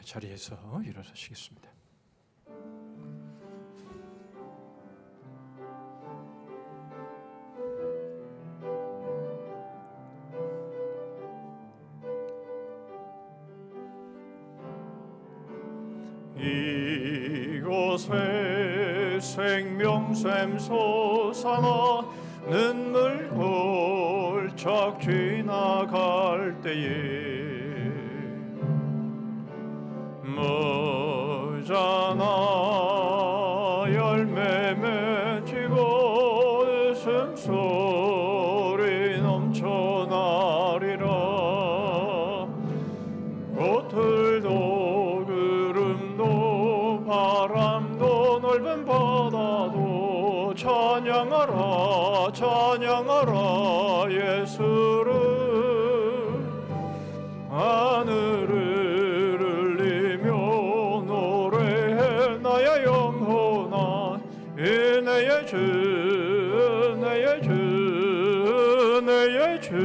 자리에서 일어서시겠습니다. 이곳에 생명샘 솟아나 눈물 골짝 지나갈 때에 모자나 열매 맺히고 웃음소리 넘쳐나리라. 꽃들도 구름도 바람도 넓은 바다도 찬양하라 찬양하라 예수를. 하늘을 울리며 노래해 나의 영혼아 은혜의 주 은혜의 주 은혜의 주.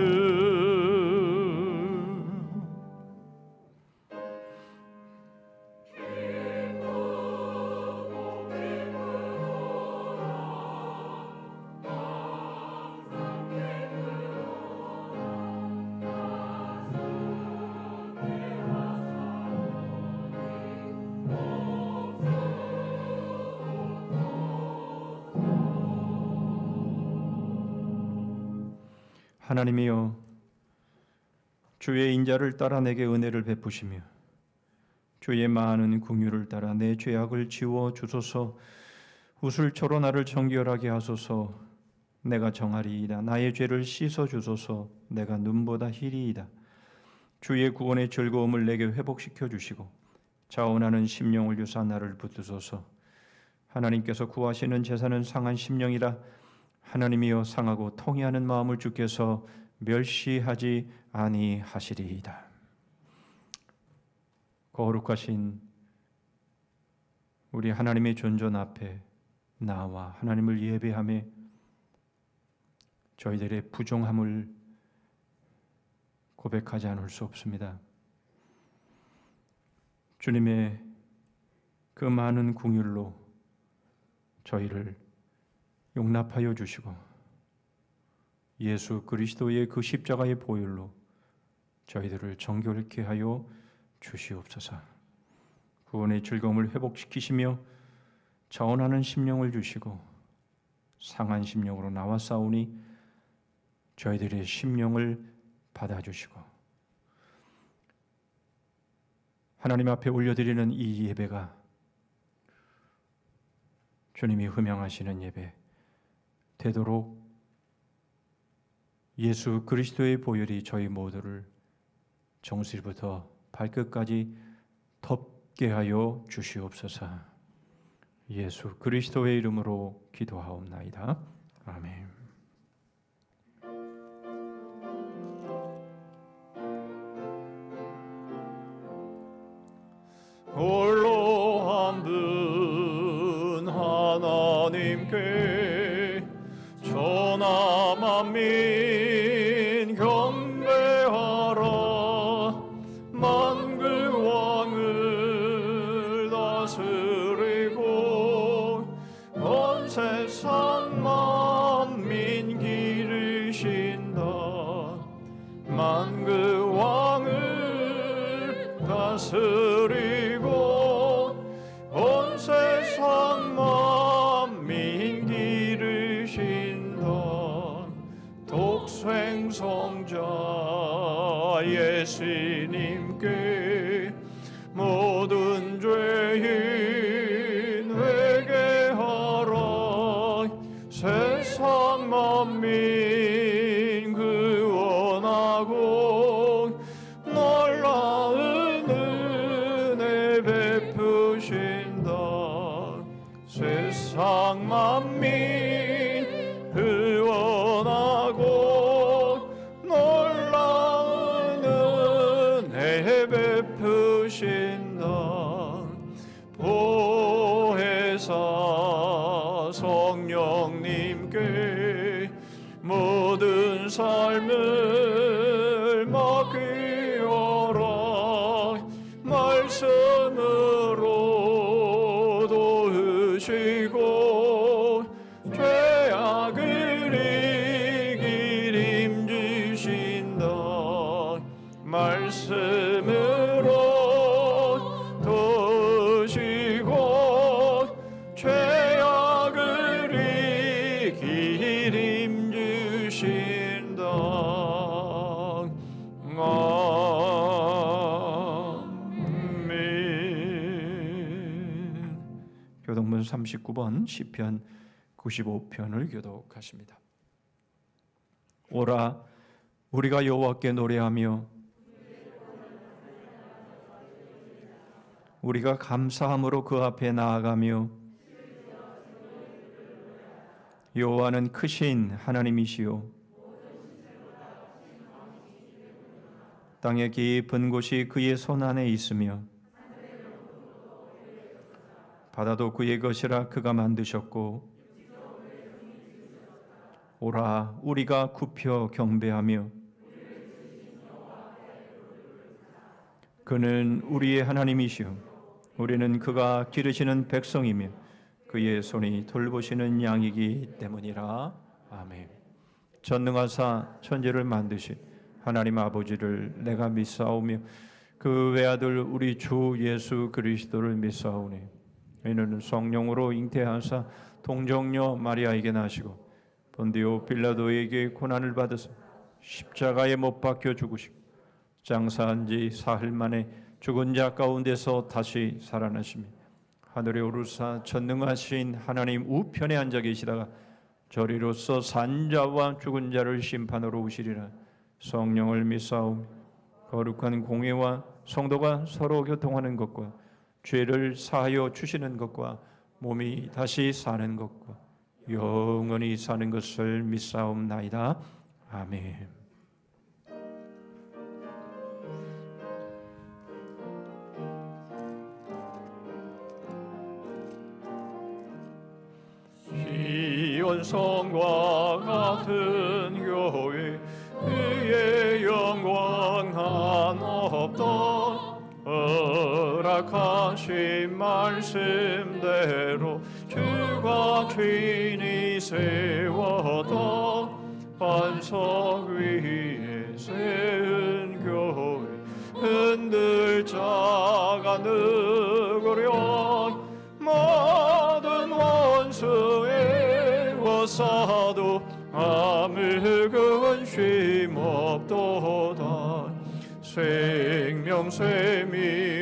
하나님이여, 주의 인자를 따라 내게 은혜를 베푸시며 주의 많은 긍휼을 따라 내 죄악을 지워 주소서. 우슬초로 나를 정결하게 하소서. 내가 정하리이다. 나의 죄를 씻어 주소서. 내가 눈보다 희리이다. 주의 구원의 즐거움을 내게 회복시켜 주시고 자원하는 심령을 주사 나를 붙드소서. 하나님께서 구하시는 제사는 상한 심령이라. 하나님이여, 상하고 통회하는 마음을 주께서 멸시하지 아니하시리이다. 거룩하신 우리 하나님의 존전 앞에 나와 하나님을 예배하며 저희들의 부정함을 고백하지 않을 수 없습니다. 주님의 그 많은 긍휼로 저희를 용납하여 주시고 예수 그리스도의 그 십자가의 보혈로 저희들을 정결케 하여 주시옵소서. 구원의 즐거움을 회복시키시며 자원하는 심령을 주시고 상한 심령으로 나와 싸우니 저희들의 심령을 받아주시고 하나님 앞에 올려드리는 이 예배가 주님이 흠양하시는 예배 되도록 예수 그리스도의 보혈이 저희 모두를 정수리부터 발끝까지 덮게 하여 주시옵소서. 예수 그리스도의 이름으로 기도하옵나이다. 아멘. 홀로 한 분 하나님께 천하 만민 경배하라. 만국 왕을 다스리고 온 세상 만민 기르신다. 만국 왕을 다스리고 온 세상 만민 기르신다. 독생성자 예수님께 모든 죄인 회개하라. 세상 만민 구원하고 놀라운 은혜 베푸신다. 세상 만민 구원하고 놀라운 은혜 베푸신다. 보혜사 성령님께 모든 삶을 맡기어라. 말씀 말씀으로 도시고 죄악을 이길 힘 주신다. 아멘. 교동문 39번 시편 95편을 교독하십니다. 오라, 우리가 여호와께 노래하며 우리가 감사함으로 그 앞에 나아가며 여호와는 크신 하나님이시요 땅의 깊은 곳이 그의 손 안에 있으며 바다도 그의 것이라 그가 만드셨고 오라, 우리가 굽혀 경배하며 그는 우리의 하나님이시요 우리는 그가 기르시는 백성이며 그의 손이 돌보시는 양이기 때문이라. 아멘. 전능하사 천지를 만드신 하나님 아버지를 내가 믿사오며 그 외아들 우리 주 예수 그리스도를 믿사오니 이는 성령으로 잉태하사 동정녀 마리아에게 나시고 본디오 빌라도에게 고난을 받으사 십자가에 못 박혀 죽으시고 장사한 지 사흘 만에 죽은 자 가운데서 다시 살아나시며 하늘에 오르사 전능하신 하나님 우편에 앉아 계시다가 저리로서 산자와 죽은 자를 심판하러 오시리라. 성령을 믿사오며 거룩한 공회와 성도가 서로 교통하는 것과 죄를 사하여 주시는 것과 몸이 다시 사는 것과 영원히 사는 것을 믿사옵나이다. 아멘. 시온 성과 같은 교회 그의 영광 한없던 허락하신 말씀대로 주가 주인이 세웠던 반석 위에 세운 교회 흔들 자가 누구려 모든 원수의 워사도 아무 근심 없도다. 생명샘이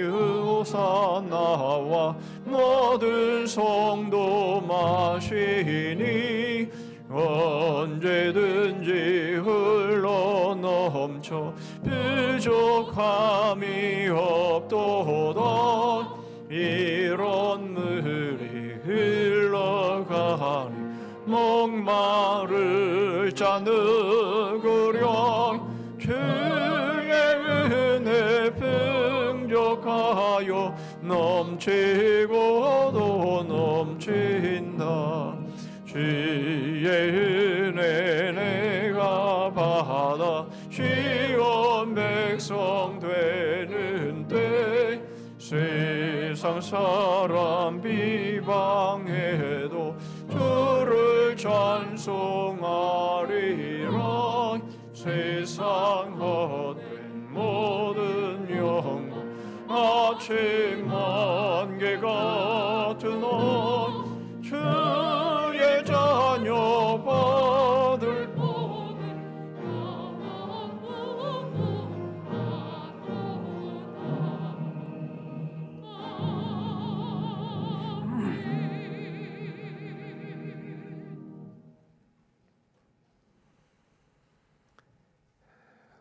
호산나와 모든 성도 마시니 언제든지 흘러넘쳐 부족함이 없도다. 이런 물이 흘러가니 목마를 자 누구랴. 주의 은혜 풍족하여 넘치고도 넘친다. 주의 은혜 내가 받아 시온 백성 되는 때 세상 사람 비방해도 주를 찬송하리라. 세상 헛된 모든 영광 아침 안개 같은 주의 자녀 받을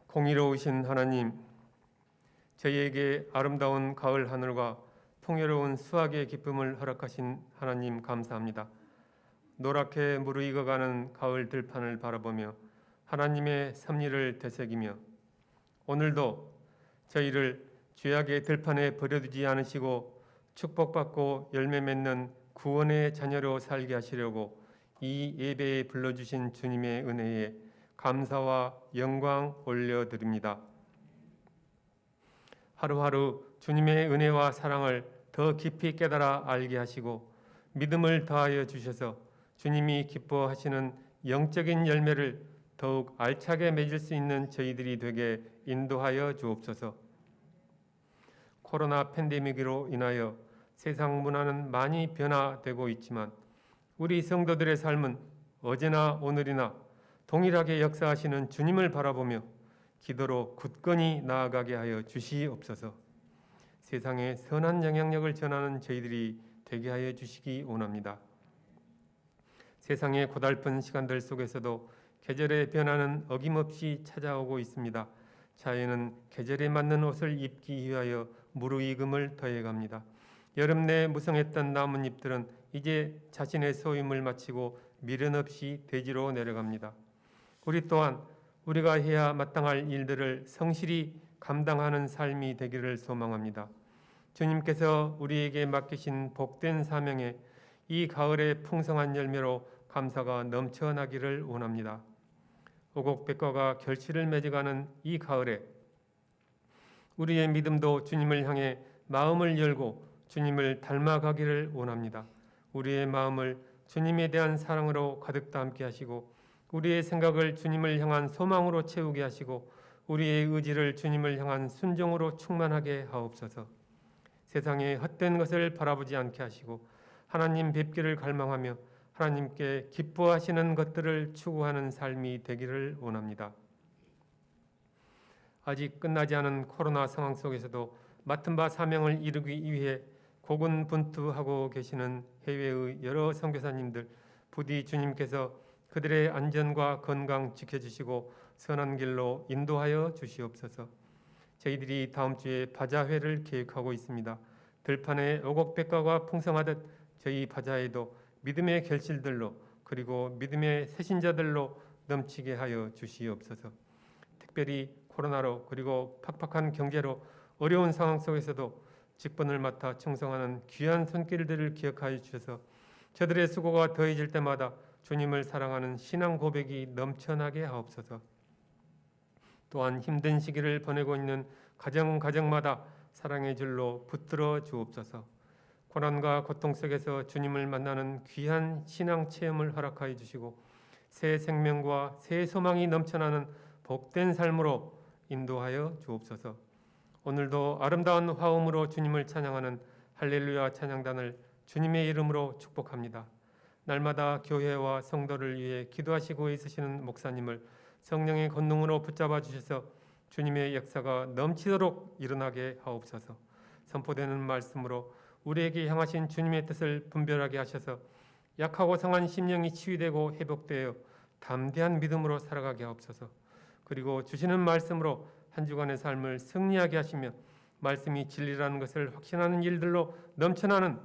공의로우신 하나님, 저희에게 아름다운 가을 하늘과 풍요로운 수확의 기쁨을 허락하신 하나님 감사합니다. 노랗게 무르익어가는 가을 들판을 바라보며 하나님의 섭리를 되새기며 오늘도 저희를 죄악의 들판에 버려두지 않으시고 축복받고 열매 맺는 구원의 자녀로 살게 하시려고 이 예배에 불러주신 주님의 은혜에 감사와 영광 올려드립니다. 하루하루 주님의 은혜와 사랑을 더 깊이 깨달아 알게 하시고 믿음을 더하여 주셔서 주님이 기뻐하시는 영적인 열매를 더욱 알차게 맺을 수 있는 저희들이 되게 인도하여 주옵소서. 코로나 팬데믹으로 인하여 세상 문화는 많이 변화되고 있지만 우리 성도들의 삶은 어제나 오늘이나 동일하게 역사하시는 주님을 바라보며 기도로 굳건히 나아가게 하여 주시옵소서. 세상에 선한 영향력을 전하는 저희들이 되게 하여 주시기 원합니다. 세상의 고달픈 시간들 속에서도 계절의 변화는 어김없이 찾아오고 있습니다. 자연은 계절에 맞는 옷을 입기 위하여 무르익음을 더해갑니다. 여름 내 무성했던 나뭇잎들은 이제 자신의 소임을 마치고 미련 없이 대지로 내려갑니다. 우리 또한 우리가 해야 마땅할 일들을 성실히 감당하는 삶이 되기를 소망합니다. 주님께서 우리에게 맡기신 복된 사명에 이 가을의 풍성한 열매로 감사가 넘쳐나기를 원합니다. 오곡백과가 결실을 맺어가는 이 가을에 우리의 믿음도 주님을 향해 마음을 열고 주님을 닮아가기를 원합니다. 우리의 마음을 주님에 대한 사랑으로 가득 담게 하시고 우리의 생각을 주님을 향한 소망으로 채우게 하시고 우리의 의지를 주님을 향한 순종으로 충만하게 하옵소서. 세상에 헛된 것을 바라보지 않게 하시고 하나님 뵙기를 갈망하며 하나님께 기뻐하시는 것들을 추구하는 삶이 되기를 원합니다. 아직 끝나지 않은 코로나 상황 속에서도 맡은 바 사명을 이루기 위해 고군분투하고 계시는 해외의 여러 선교사님들 부디 주님께서 그들의 안전과 건강 지켜주시고 선한 길로 인도하여 주시옵소서. 저희들이 다음 주에 바자회를 계획하고 있습니다. 들판에 오곡백과가 풍성하듯 저희 바자회도 믿음의 결실들로 그리고 믿음의 새신자들로 넘치게 하여 주시옵소서. 특별히 코로나로 그리고 팍팍한 경제로 어려운 상황 속에서도 직분을 맡아 충성하는 귀한 손길들을 기억하여 주셔서 저들의 수고가 더해질 때마다 주님을 사랑하는 신앙 고백이 넘쳐나게 하옵소서. 또한 힘든 시기를 보내고 있는 가정마다 사랑의 줄로 붙들어 주옵소서. 고난과 고통 속에서 주님을 만나는 귀한 신앙 체험을 허락하여 주시고 새 생명과 새 소망이 넘쳐나는 복된 삶으로 인도하여 주옵소서. 오늘도 아름다운 화음으로 주님을 찬양하는 할렐루야 찬양단을 주님의 이름으로 축복합니다. 날마다 교회와 성도를 위해 기도하시고 있으시는 목사님을 성령의 권능으로 붙잡아 주셔서 주님의 역사가 넘치도록 일어나게 하옵소서. 선포되는 말씀으로 우리에게 향하신 주님의 뜻을 분별하게 하셔서 약하고 상한 심령이 치유되고 회복되어 담대한 믿음으로 살아가게 하옵소서. 그리고 주시는 말씀으로 한 주간의 삶을 승리하게 하시며 말씀이 진리라는 것을 확신하는 일들로 넘쳐나는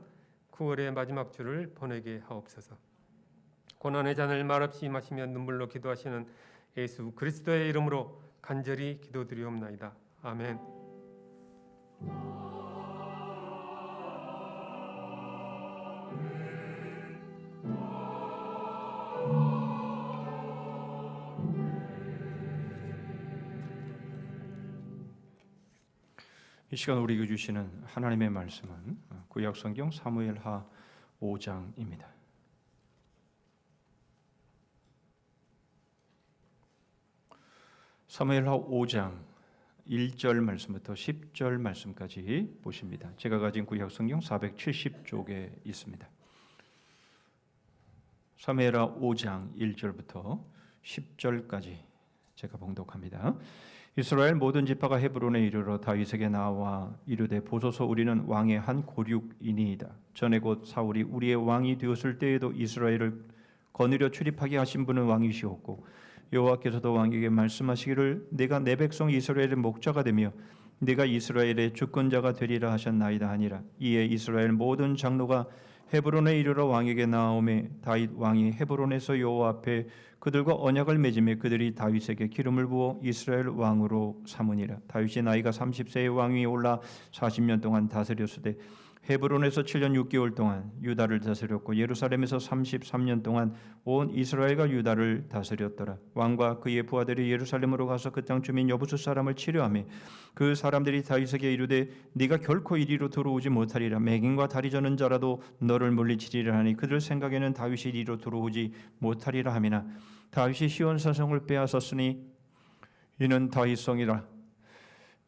9월의 마지막 주를 보내게 하옵소서. 고난의 잔을 말없이 마시며 눈물로 기도하시는 예수 그리스도의 이름으로 간절히 기도드리옵나이다. 아멘. 이 시간 우리에게 주시는 하나님의 말씀은 구약성경 사무엘하 5장입니다. 사무엘하 5장 1절 말씀부터 10절 말씀까지 보십니다. 제가 가진 구약성경 470쪽에 있습니다. 사무엘하 5장 1절부터 10절까지 제가 봉독합니다. 이스라엘 모든 지파가 헤브론에 이르러 다윗에게 나와 이르되 보소서 우리는 왕의 한 고륙이니이다. 전에 곧 사울이 우리의 왕이 되었을 때에도 이스라엘을 거느려 출입하게 하신 분은 왕이시었고 여호와께서도 왕에게 말씀하시기를 내가 내 백성 이스라엘의 목자가 되며 네가 이스라엘의 주권자가 되리라 하셨나이다 하니라. 이에 이스라엘 모든 장로가 헤브론에 이르러 왕에게 나오매 다윗 왕이 헤브론에서 여호와 앞에 그들과 언약을 맺으며 그들이 다윗에게 기름을 부어 이스라엘 왕으로 삼으니라. 다윗이 나이가 30세의 왕위에 올라 40년 동안 다스렸으되 헤브론에서 7년 6개월 동안 유다를 다스렸고 예루살렘에서 33년 동안 온 이스라엘과 유다를 다스렸더라. 왕과 그의 부하들이 예루살렘으로 가서 그 땅 주민 여부수 사람을 치료하며 그 사람들이 다윗에게 이르되 네가 결코 이리로 들어오지 못하리라. 맹인과 다리 저는 자라도 너를 물리치리라 하니 그들 생각에는 다윗이 이리로 들어오지 못하리라 하미나 다윗이 시온사성을 빼앗았으니 이는 다윗성이라.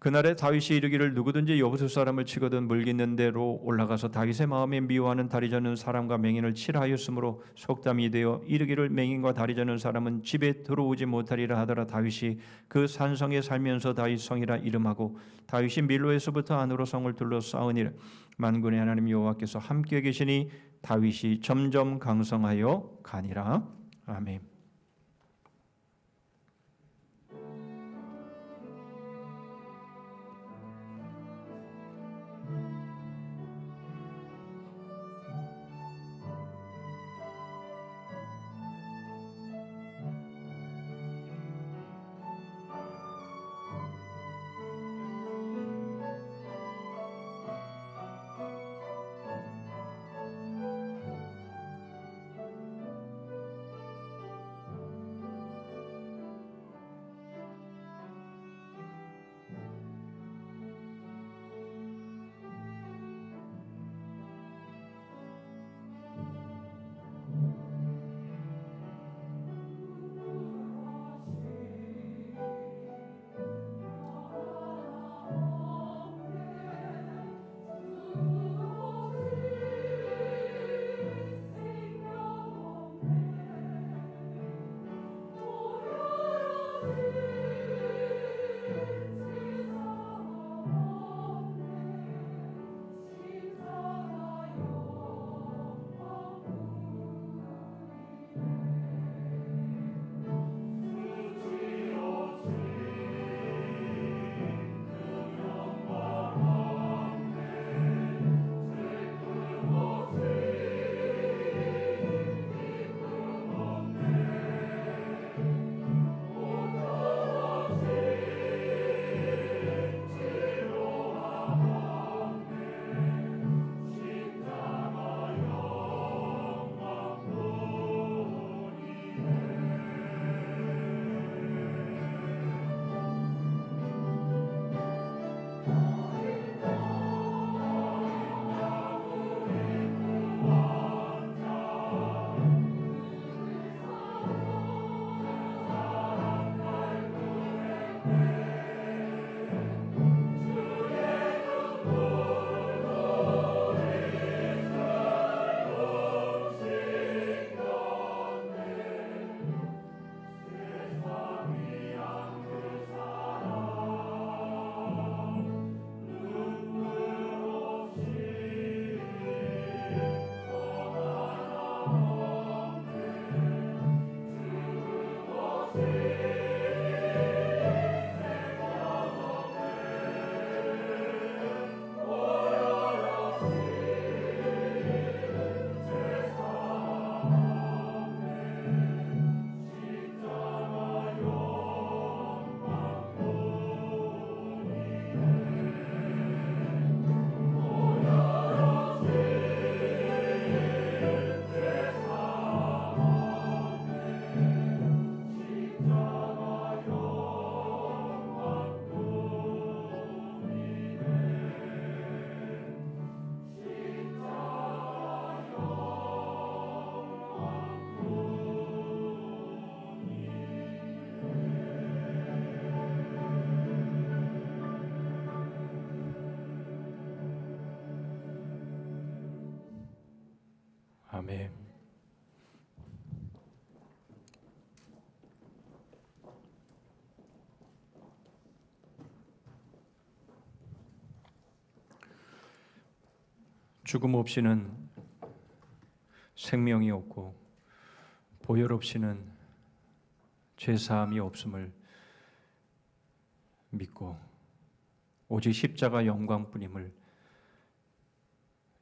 그날에 다윗이 이르기를 누구든지 여부수 사람을 치거든 물깃는 대로 올라가서 다윗의 마음에 미워하는 다리 저는 사람과 맹인을 칠하였으므로 속담이 되어 이르기를 맹인과 다리 저는 사람은 집에 들어오지 못하리라 하더라. 다윗이 그 산성에 살면서 다윗성이라 이름하고 다윗이 밀로에서부터 안으로 성을 둘러싸으니라. 만군의 하나님 여호와께서 함께 계시니 다윗이 점점 강성하여 가니라. 아멘. 아멘. 죽음 없이는 생명이 없고 보혈 없이는 죄사함이 없음을 믿고 오직 십자가 영광뿐임을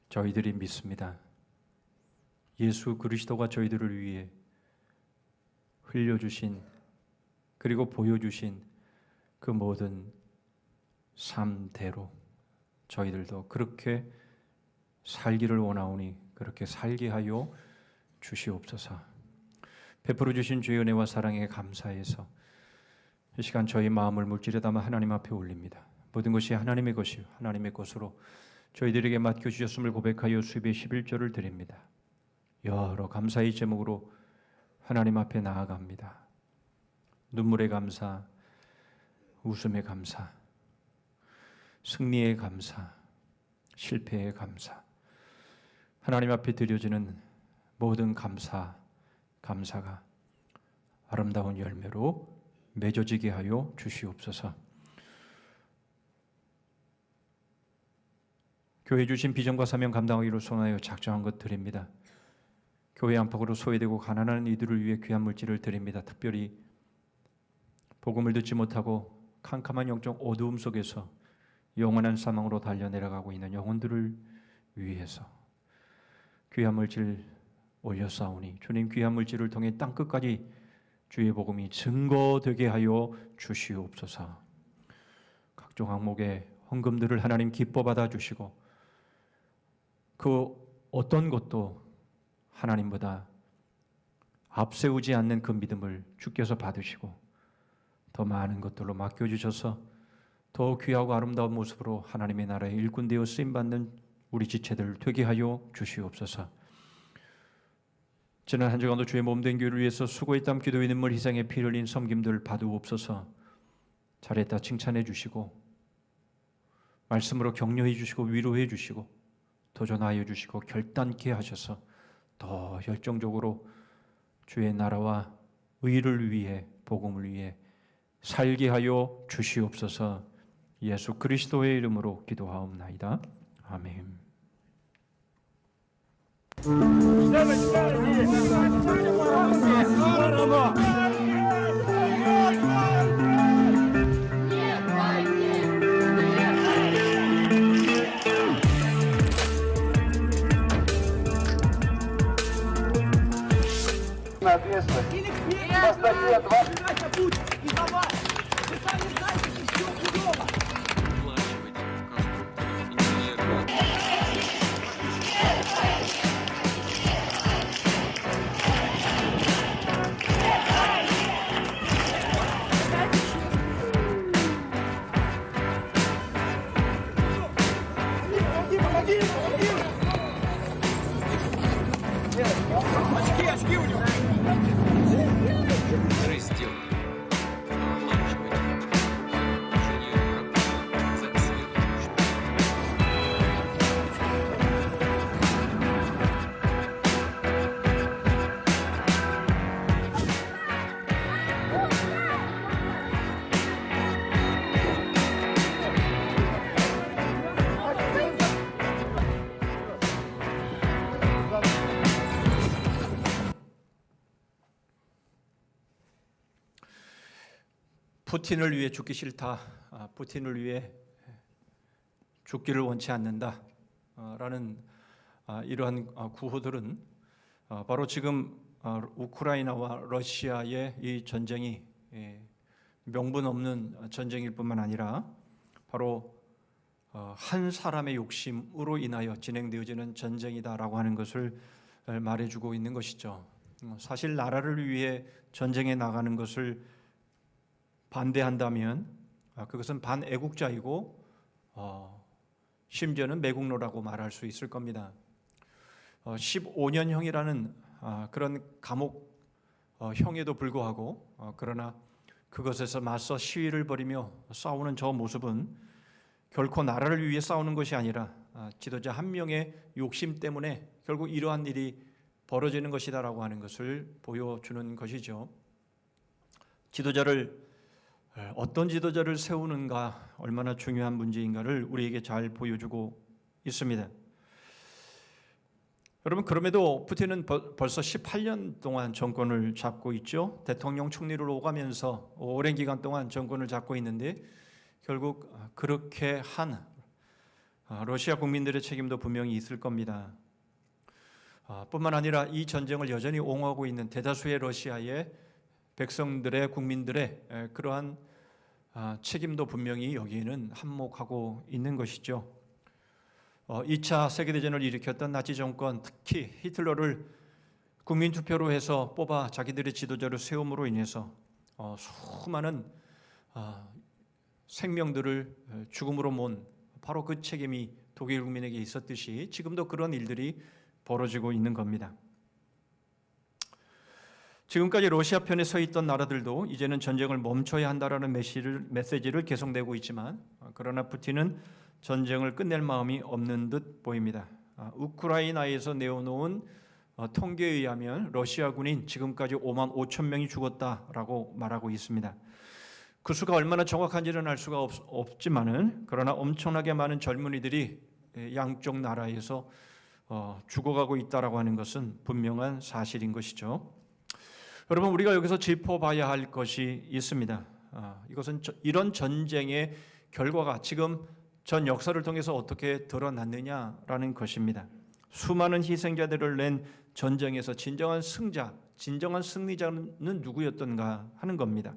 저희들이 믿습니다. 예수 그리스도가 저희들을 위해 흘려주신 그리고 보여주신 그 모든 삶대로 저희들도 그렇게 살기를 원하오니 그렇게 살게 하여 주시옵소서. 베풀어 주신 주의 은혜와 사랑에 감사해서 이 시간 저희 마음을 물질에 담아 하나님 앞에 올립니다. 모든 것이 하나님의 것이요 하나님의 것으로 저희들에게 맡겨주셨음을 고백하여 수입의 11조를 드립니다. 여러 감사의 제목으로 하나님 앞에 나아갑니다. 눈물의 감사, 웃음의 감사, 승리의 감사, 실패의 감사, 하나님 앞에 드려지는 모든 감사가 아름다운 열매로 맺어지게 하여 주시옵소서. 교회 주신 비전과 사명 감당하기로 손하여 작정한 것 드립니다. 교회 안팎으로 소외되고 가난한 이들을 위해 귀한 물질을 드립니다. 특별히 복음을 듣지 못하고 캄캄한 영적 어두움 속에서 영원한 사망으로 달려내려가고 있는 영혼들을 위해서 귀한 물질 올려싸우니 주님 귀한 물질을 통해 땅끝까지 주의 복음이 증거되게 하여 주시옵소서. 각종 항목의 헌금들을 하나님 기뻐 받아주시고 그 어떤 것도 하나님보다 앞세우지 않는 그 믿음을 주께서 받으시고 더 많은 것들로 맡겨주셔서 더 귀하고 아름다운 모습으로 하나님의 나라의 일꾼 되어 쓰임받는 우리 지체들 되게 하여 주시옵소서. 지난 한 주간도 주의 몸된 교회를 위해서 수고의 땀 기도의 눈물 희생의 피 흘린 섬김들 받으옵소서. 잘했다 칭찬해 주시고 말씀으로 격려해 주시고 위로해 주시고 도전하여 주시고 결단케 하셔서 더 열정적으로 주의 나라와 의를 위해 복음을 위해 살게 하여 주시옵소서. 예수 그리스도의 이름으로 기도하옵나이다. 아멘. Ответственность. По статье 20. Очки у него. Раздел. Оплачивать. Инженеру работы за цвет. 푸틴을 위해 죽기 싫다. 푸틴을 위해 죽기를 원치 않는다. 라는 이러한 구호들은 바로 지금 우크라이나와 러시아의 이 전쟁이 명분 없는 전쟁일 뿐만 아니라 바로 한 사람의 욕심으로 인하여 진행되어지는 전쟁이다라고 하는 것을 말해주고 있는 것이죠. 사실 나라를 위해 전쟁에 나가는 것을 반대한다면 그것은 반애국자이고 심지어는 매국노라고 말할 수 있을 겁니다. 15년형이라는 그런 감옥형에도 불구하고 그러나 그것에서 맞서 시위를 벌이며 싸우는 저 모습은 결코 나라를 위해 싸우는 것이 아니라 지도자 한 명의 욕심 때문에 결국 이러한 일이 벌어지는 것이다라고 하는 것을 보여주는 것이죠. 어떤 지도자를 세우는가 얼마나 중요한 문제인가를 우리에게 잘 보여주고 있습니다. 여러분, 그럼에도 푸틴은 벌써 18년 동안 정권을 잡고 있죠. 대통령 총리를 오가면서 오랜 기간 동안 정권을 잡고 있는데 결국 그렇게 한 러시아 국민들의 책임도 분명히 있을 겁니다. 뿐만 아니라 이 전쟁을 여전히 옹호하고 있는 대다수의 러시아의 백성들의 국민들의 그러한 책임도 분명히 여기에는 한몫하고 있는 것이죠. 2차 세계대전을 일으켰던 나치 정권, 특히 히틀러를 국민투표로 해서 뽑아 자기들의 지도자로 세움으로 인해서 수많은 생명들을 죽음으로 몬 바로 그 책임이 독일 국민에게 있었듯이 지금도 그런 일들이 벌어지고 있는 겁니다. 지금까지 러시아 편에 서 있던 나라들도 이제는 전쟁을 멈춰야 한다라는 메시지를 계속 내고 있지만, 그러나 푸틴은 전쟁을 끝낼 마음이 없는 듯 보입니다. 우크라이나에서 내어놓은 통계에 의하면 러시아 군인 지금까지 5만 5천 명이 죽었다라고 말하고 있습니다. 그 수가 얼마나 정확한지는 알 수가 없지만은, 그러나 엄청나게 많은 젊은이들이 양쪽 나라에서 죽어가고 있다라고 하는 것은 분명한 사실인 것이죠. 여러분, 우리가 여기서 짚어봐야 할 것이 있습니다. 이것은 이런 전쟁의 결과가 지금 전 역사를 통해서 어떻게 드러났느냐라는 것입니다. 수많은 희생자들을 낸 전쟁에서 진정한 승자, 진정한 승리자는 누구였던가 하는 겁니다.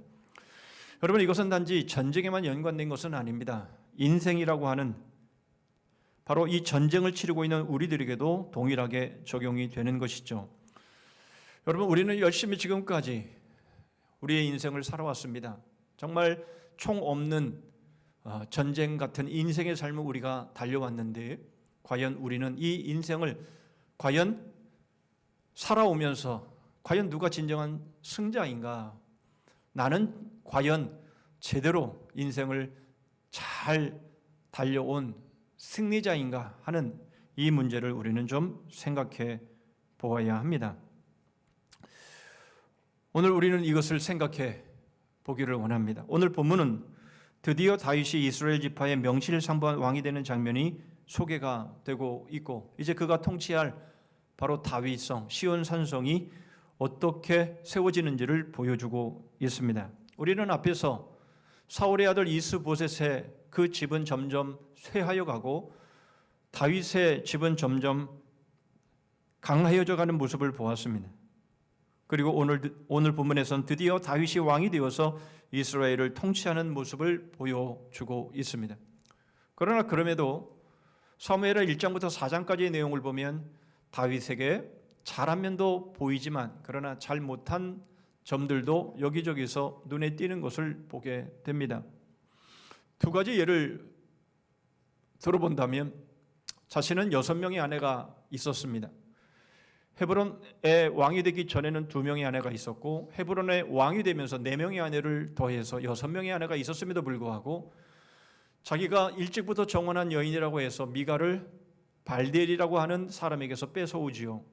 여러분, 이것은 단지 전쟁에만 연관된 것은 아닙니다. 인생이라고 하는 바로 이 전쟁을 치르고 있는 우리들에게도 동일하게 적용이 되는 것이죠. 여러분, 우리는 열심히 지금까지 우리의 인생을 살아왔습니다. 정말 총 없는 전쟁 같은 인생의 삶을 우리가 달려왔는데, 과연 우리는 이 인생을 과연 살아오면서 과연 누가 진정한 승자인가? 나는 과연 제대로 인생을 잘 달려온 승리자인가 하는 이 문제를 우리는 좀 생각해 보아야 합니다. 오늘 우리는 이것을 생각해 보기를 원합니다. 오늘 본문은 드디어 다윗이 이스라엘 지파의 명실상부한 왕이 되는 장면이 소개가 되고 있고, 이제 그가 통치할 바로 다윗성, 시온 산성이 어떻게 세워지는지를 보여주고 있습니다. 우리는 앞에서 사울의 아들 이스보셋의 그 집은 점점 쇠하여 가고 다윗의 집은 점점 강하여져 가는 모습을 보았습니다. 그리고 오늘 본문에서는 드디어 다윗이 왕이 되어서 이스라엘을 통치하는 모습을 보여주고 있습니다. 그러나 그럼에도 사무엘하 1장부터 4장까지의 내용을 보면 다윗에게 잘한 면도 보이지만, 그러나 잘 못한 점들도 여기저기서 눈에 띄는 것을 보게 됩니다. 두 가지 예를 들어본다면, 자신은 6명의 아내가 있었습니다. 헤브론의 왕이 되기 전에는 2명의 아내가 있었고, 헤브론의 왕이 되면서 4명의 아내를 더해서 6명의 아내가 있었음에도 불구하고 자기가 일찍부터 정원한 여인이라고 해서 미갈을 발디엘이라고 하는 사람에게서 뺏어오지요.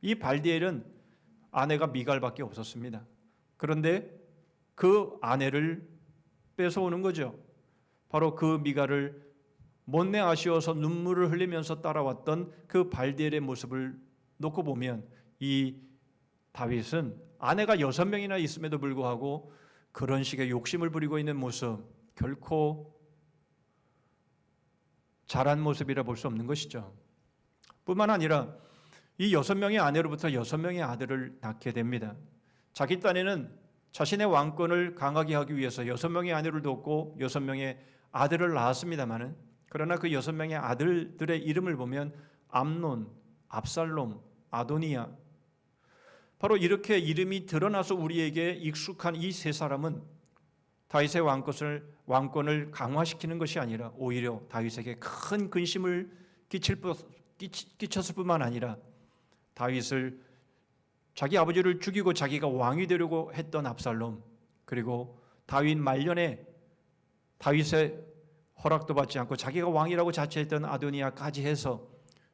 이 발디엘은 아내가 미갈밖에 없었습니다. 그런데 그 아내를 뺏어오는 거죠. 바로 그 미갈을 못내 아쉬워서 눈물을 흘리면서 따라왔던 그 발디엘의 모습을 놓고 보면, 이 다윗은 아내가 6명이나 있음에도 불구하고 그런 식의 욕심을 부리고 있는 모습, 결코 잘한 모습이라 볼 수 없는 것이죠. 뿐만 아니라 이 6명의 아내로부터 6명의 아들을 낳게 됩니다. 자기 딴에는 자신의 왕권을 강하게 하기 위해서 6명의 아내를 뒀고 6명의 아들을 낳았습니다마는, 그러나 그 6명의 아들들의 이름을 보면 암논, 압살롬, 아도니아, 바로 이렇게 이름이 드러나서 우리에게 익숙한 이 세 사람은 다윗의 왕권을 강화시키는 것이 아니라 오히려 다윗에게 큰 근심을 끼쳤을 뿐만 아니라 다윗을, 자기 아버지를 죽이고 자기가 왕이 되려고 했던 압살롬, 그리고 다윗 말년에 다윗의 허락도 받지 않고 자기가 왕이라고 자처했던 아도니아까지 해서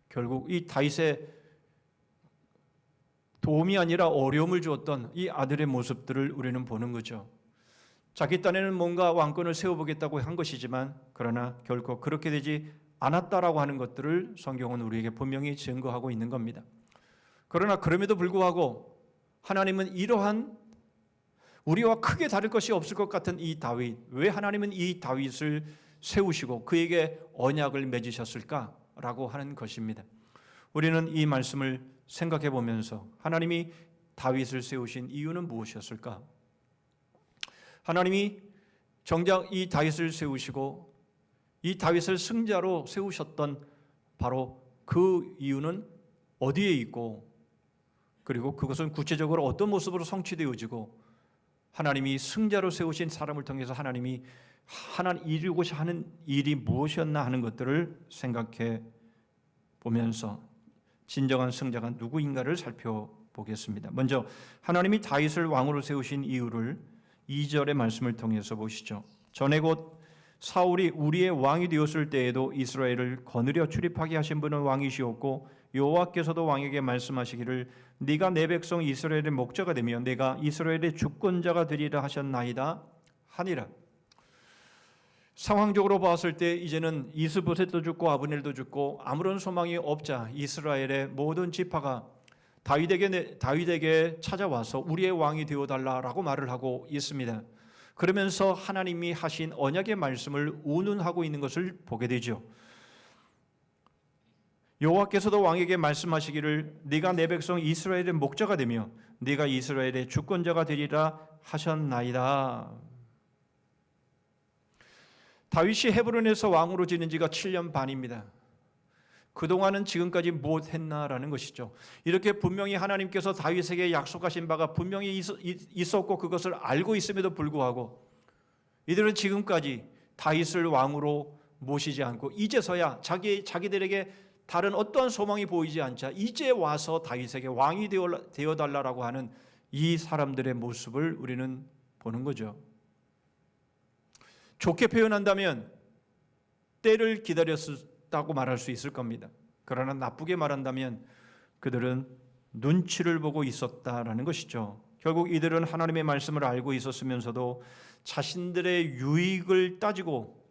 결국 이 다윗의 도움이 아니라 어려움을 주었던 이 아들의 모습들을 우리는 보는 거죠. 자기 딴에는 뭔가 왕권을 세워보겠다고 한 것이지만, 그러나 결코 그렇게 되지 않았다라고 하는 것들을 성경은 우리에게 분명히 증거하고 있는 겁니다. 그러나 그럼에도 불구하고 하나님은 이러한 우리와 크게 다를 것이 없을 것 같은 이 다윗, 왜 하나님은 이 다윗을 세우시고 그에게 언약을 맺으셨을까라고 하는 것입니다. 우리는 이 말씀을 생각해 보면서 하나님이 다윗을 세우신 이유는 무엇이었을까? 하나님이 정작 이 다윗을 세우시고 이 다윗을 승자로 세우셨던 바로 그 이유는 어디에 있고, 그리고 그것은 구체적으로 어떤 모습으로 성취되어지고, 하나님이 승자로 세우신 사람을 통해서 하나님이 이루고자 하는 일이 무엇이었나 하는 것들을 생각해 보면서 진정한 승자가 누구인가를 살펴보는 보겠습니다. 먼저 하나님이 다윗을 왕으로 세우신 이유를 2절의 말씀을 통해서 보시죠. 전에 곧 사울이 우리의 왕이 되었을 때에도 이스라엘을 거느려 출입하게 하신 분은 왕이시었고 여호와께서도 왕에게 말씀하시기를 네가 내 백성 이스라엘의 목자가 되며 내가 이스라엘의 주권자가 되리라 하셨나이다 하니라. 상황적으로 봤을 때 이제는 이스보셋도 죽고 아브넬도 죽고 아무런 소망이 없자 이스라엘의 모든 지파가 다윗에게 찾아와서 우리의 왕이 되어달라라고 말을 하고 있습니다. 그러면서 하나님이 하신 언약의 말씀을 운운하고 있는 것을 보게 되죠. 여호와께서도 왕에게 말씀하시기를 네가 내 백성 이스라엘의 목자가 되며 네가 이스라엘의 주권자가 되리라 하셨나이다. 다윗이 헤브론에서 왕으로 지낸 지가 7년 반입니다. 그동안은 지금까지 무엇했나라는 것이죠. 이렇게 분명히 하나님께서 다윗에게 약속하신 바가 분명히 있었고 그것을 알고 있음에도 불구하고 이들은 지금까지 다윗을 왕으로 모시지 않고 이제서야 자기들에게 다른 어떠한 소망이 보이지 않자 이제 와서 다윗에게 왕이 되어달라고 하는 이 사람들의 모습을 우리는 보는 거죠. 좋게 표현한다면 때를 기다렸다고 말할 수 있을 겁니다. 그러나 나쁘게 말한다면 그들은 눈치를 보고 있었다라는 것이죠. 결국 이들은 하나님의 말씀을 알고 있었으면서도 자신들의 유익을 따지고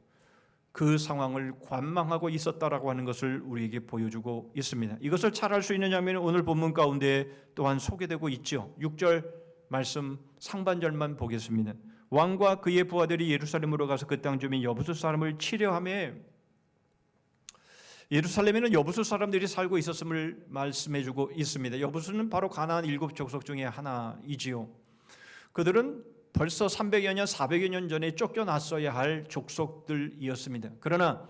그 상황을 관망하고 있었다라고 하는 것을 우리에게 보여주고 있습니다. 이것을 잘 알 수 있는 장면이 오늘 본문 가운데 또한 소개되고 있죠. 6절 말씀 상반절만 보겠습니다. 왕과 그의 부하들이 예루살렘으로 가서 그 땅 주민 여부수 사람을 치려하며 예루살렘에는 여부수 사람들이 살고 있었음을 말씀해주고 있습니다. 여부수는 바로 가나안 7족속 중에 하나이지요. 그들은 벌써 300여 년, 400여 년 전에 쫓겨났어야 할 족속들이었습니다. 그러나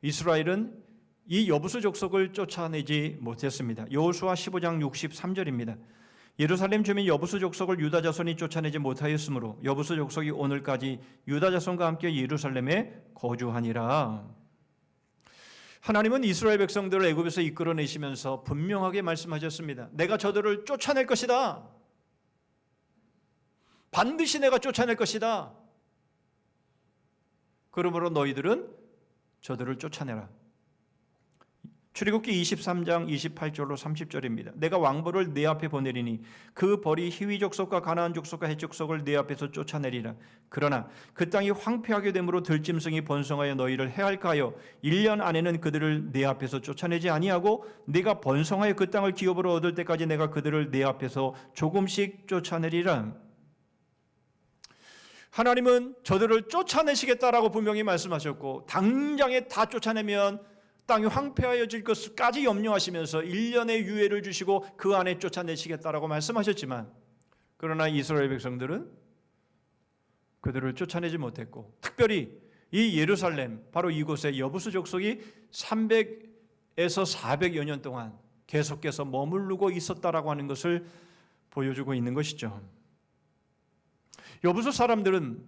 이스라엘은 이 여부수 족속을 쫓아내지 못했습니다. 여호수아 15장 63절입니다. 예루살렘 주민 여부수 족속을 유다 자손이 쫓아내지 못하였으므로 여부수 족속이 오늘까지 유다 자손과 함께 예루살렘에 거주하니라. 하나님은 이스라엘 백성들을 애굽에서 이끌어내시면서 분명하게 말씀하셨습니다. 내가 저들을 쫓아낼 것이다. 반드시 내가 쫓아낼 것이다. 그러므로 너희들은 저들을 쫓아내라. 출애굽기 23장 28절로 30절입니다. 내가 왕벌을 내 앞에 보내리니 그 벌이 히위 족속과 가나안 족속과 헷 족속을 내 앞에서 쫓아내리라. 그러나 그 땅이 황폐하게 되므로 들짐승이 번성하여 너희를 해할까 하여 1년 안에는 그들을 내 앞에서 쫓아내지 아니하고 네가 번성하여 그 땅을 기업으로 얻을 때까지 내가 그들을 내 앞에서 조금씩 쫓아내리라. 하나님은 저들을 쫓아내시겠다라고 분명히 말씀하셨고 당장에 다 쫓아내면 땅이 황폐하여질 것까지 염려하시면서 1년의 유예를 주시고 그 안에 쫓아내시겠다라고 말씀하셨지만 그러나 이스라엘 백성들은 그들을 쫓아내지 못했고 특별히 이 예루살렘 바로 이곳에 여부수 족속이 300에서 400여 년 동안 계속해서 머무르고 있었다라고 하는 것을 보여주고 있는 것이죠. 여부수 사람들은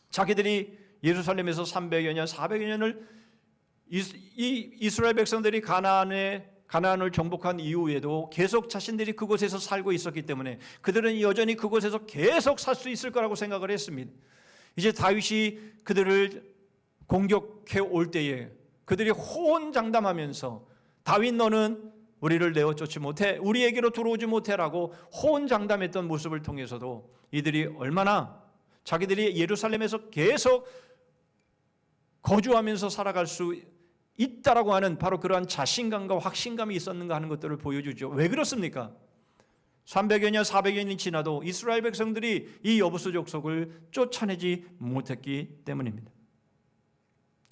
자기들이 예루살렘에서 300여 년, 400여 년을 이스라엘 백성들이 가나안을 정복한 이후에도 계속 자신들이 그곳에서 살고 있었기 때문에 그들은 여전히 그곳에서 계속 살 수 있을 거라고 생각을 했습니다. 이제 다윗이 그들을 공격해 올 때에 그들이 호언장담하면서 다윗 너는 우리를 내어쫓지 못해 우리에게로 들어오지 못해라고 호언장담했던 모습을 통해서도 이들이 얼마나 자기들이 예루살렘에서 계속 거주하면서 살아갈 수 있다라고 하는 바로 그러한 자신감과 확신감이 있었는가 하는 것들을 보여주죠. 왜 그렇습니까? 300여 년, 400여 년이 지나도 이스라엘 백성들이 이 여부수 족속을 쫓아내지 못했기 때문입니다.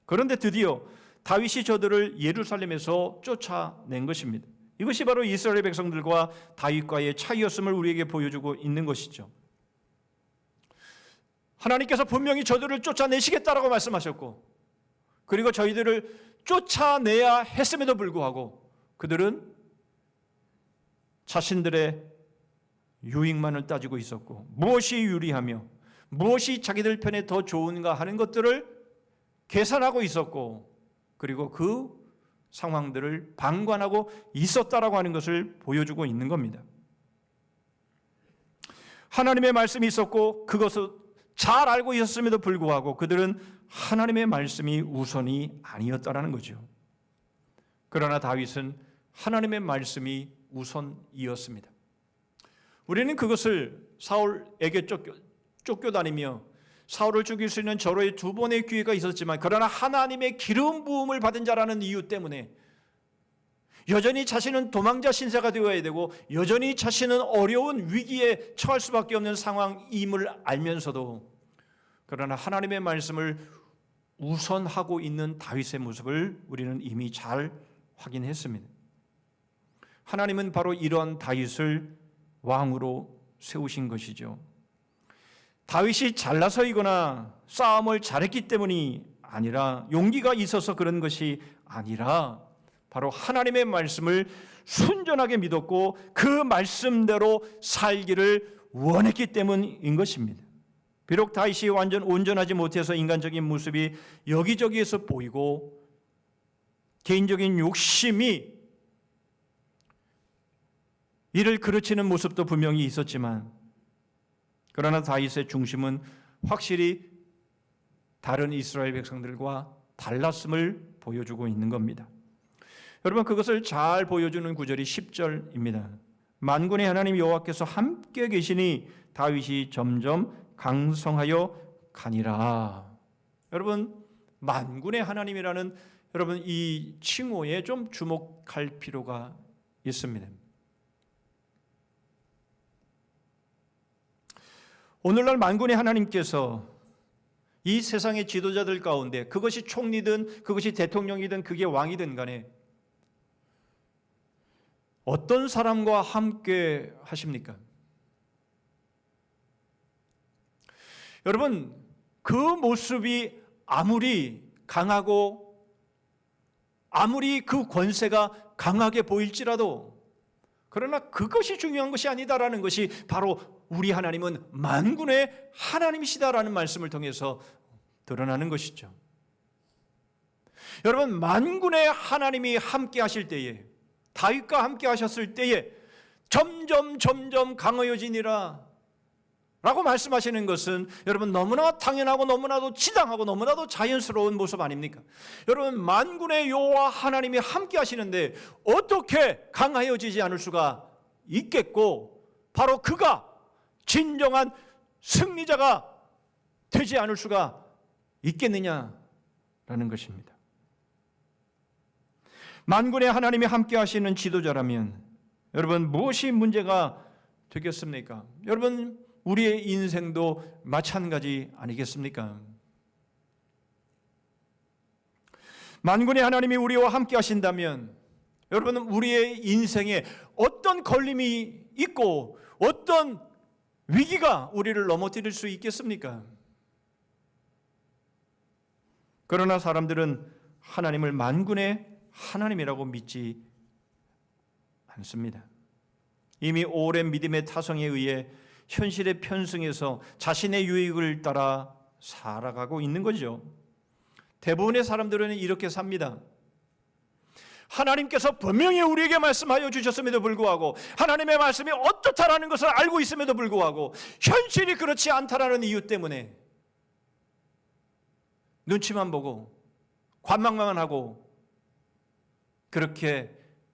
그런데 드디어 다윗이 저들을 예루살렘에서 쫓아낸 것입니다. 이것이 바로 이스라엘 백성들과 다윗과의 차이였음을 우리에게 보여주고 있는 것이죠. 하나님께서 분명히 저들을 쫓아내시겠다라고 말씀하셨고 그리고 저희들을 쫓아내야 했음에도 불구하고 그들은 자신들의 유익만을 따지고 있었고 무엇이 유리하며 무엇이 자기들 편에 더 좋은가 하는 것들을 계산하고 있었고 그리고 그 상황들을 방관하고 있었다라고 하는 것을 보여주고 있는 겁니다. 하나님의 말씀이 있었고 그것을 잘 알고 있었음에도 불구하고 그들은 하나님의 말씀이 우선이 아니었다라는 거죠. 그러나 다윗은 하나님의 말씀이 우선이었습니다. 우리는 그것을 사울에게 쫓겨다니며 사울을 죽일 수 있는 절호의 두 번의 기회가 있었지만 그러나 하나님의 기름 부음을 받은 자라는 이유 때문에 여전히 자신은 도망자 신세가 되어야 되고 여전히 자신은 어려운 위기에 처할 수밖에 없는 상황임을 알면서도 그러나 하나님의 말씀을 우선하고 있는 다윗의 모습을 우리는 이미 잘 확인했습니다. 하나님은 바로 이런 다윗을 왕으로 세우신 것이죠. 다윗이 잘나서이거나 싸움을 잘했기 때문이 아니라 용기가 있어서 그런 것이 아니라 바로 하나님의 말씀을 순전하게 믿었고 그 말씀대로 살기를 원했기 때문인 것입니다. 비록 다윗이 완전 온전하지 못해서 인간적인 모습이 여기저기에서 보이고 개인적인 욕심이 이를 그르치는 모습도 분명히 있었지만 그러나 다윗의 중심은 확실히 다른 이스라엘 백성들과 달랐음을 보여주고 있는 겁니다. 여러분 그것을 잘 보여주는 구절이 10절입니다. 만군의 하나님 여호와께서 함께 계시니 다윗이 점점 강성하여 가니라. 여러분 만군의 하나님이라는 여러분 이 칭호에 좀 주목할 필요가 있습니다. 오늘날 만군의 하나님께서 이 세상의 지도자들 가운데 그것이 총리든 그것이 대통령이든 그게 왕이든 간에 어떤 사람과 함께 하십니까? 여러분 그 모습이 아무리 강하고 아무리 그 권세가 강하게 보일지라도 그러나 그것이 중요한 것이 아니다라는 것이 바로 우리 하나님은 만군의 하나님이시다라는 말씀을 통해서 드러나는 것이죠. 여러분 만군의 하나님이 함께 하실 때에 다윗과 함께 하셨을 때에 점점 강하여지니라 라고 말씀하시는 것은 여러분 너무나 당연하고 너무나도 지당하고 너무나도 자연스러운 모습 아닙니까? 여러분 만군의 여호와 하나님이 함께 하시는데 어떻게 강하여지지 않을 수가 있겠고 바로 그가 진정한 승리자가 되지 않을 수가 있겠느냐라는 것입니다. 만군의 하나님이 함께 하시는 지도자라면 여러분 무엇이 문제가 되겠습니까? 여러분 우리의 인생도 마찬가지 아니겠습니까? 만군의 하나님이 우리와 함께 하신다면 여러분 우리의 인생에 어떤 걸림이 있고 어떤 위기가 우리를 넘어뜨릴 수 있겠습니까? 그러나 사람들은 하나님을 만군의 하나님이라고 믿지 않습니다. 이미 오랜 믿음의 타성에 의해 현실에 편승해서 자신의 유익을 따라 살아가고 있는 거죠. 대부분의 사람들은 이렇게 삽니다. 하나님께서 분명히 우리에게 말씀하여 주셨음에도 불구하고 하나님의 말씀이 어떻다라는 것을 알고 있음에도 불구하고 현실이 그렇지 않다라는 이유 때문에 눈치만 보고 관망만 하고 그렇게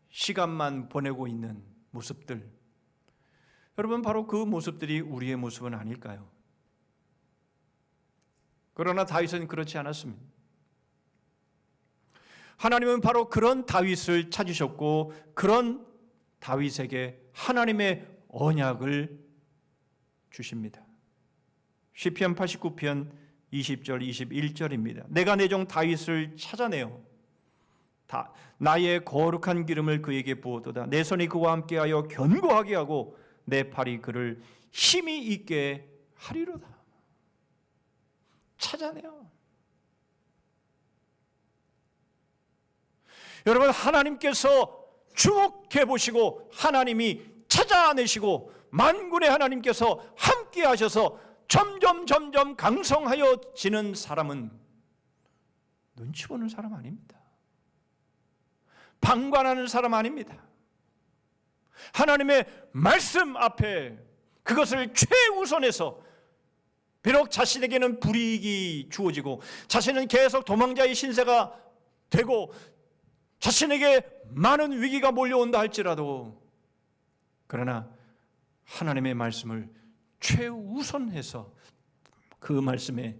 시간만 보내고 있는 모습들, 여러분 바로 그 모습들이 우리의 모습은 아닐까요? 그러나 다윗은 그렇지 않았습니다. 하나님은 바로 그런 다윗을 찾으셨고 그런 다윗에게 하나님의 언약을 주십니다. 시편 89편 20절 21절입니다. 내가 내 종 다윗을 찾아내어 나의 거룩한 기름을 그에게 부어도다. 내 손이 그와 함께하여 견고하게 하고 내 팔이 그를 힘이 있게 하리로다. 찾아내요. 여러분 하나님께서 주목해 보시고 하나님이 찾아내시고 만군의 하나님께서 함께 하셔서 점점 강성하여지는 사람은 눈치 보는 사람 아닙니다. 방관하는 사람 아닙니다. 하나님의 말씀 앞에 그것을 최우선해서 비록 자신에게는 불이익이 주어지고 자신은 계속 도망자의 신세가 되고 자신에게 많은 위기가 몰려온다 할지라도 그러나 하나님의 말씀을 최우선해서 그 말씀에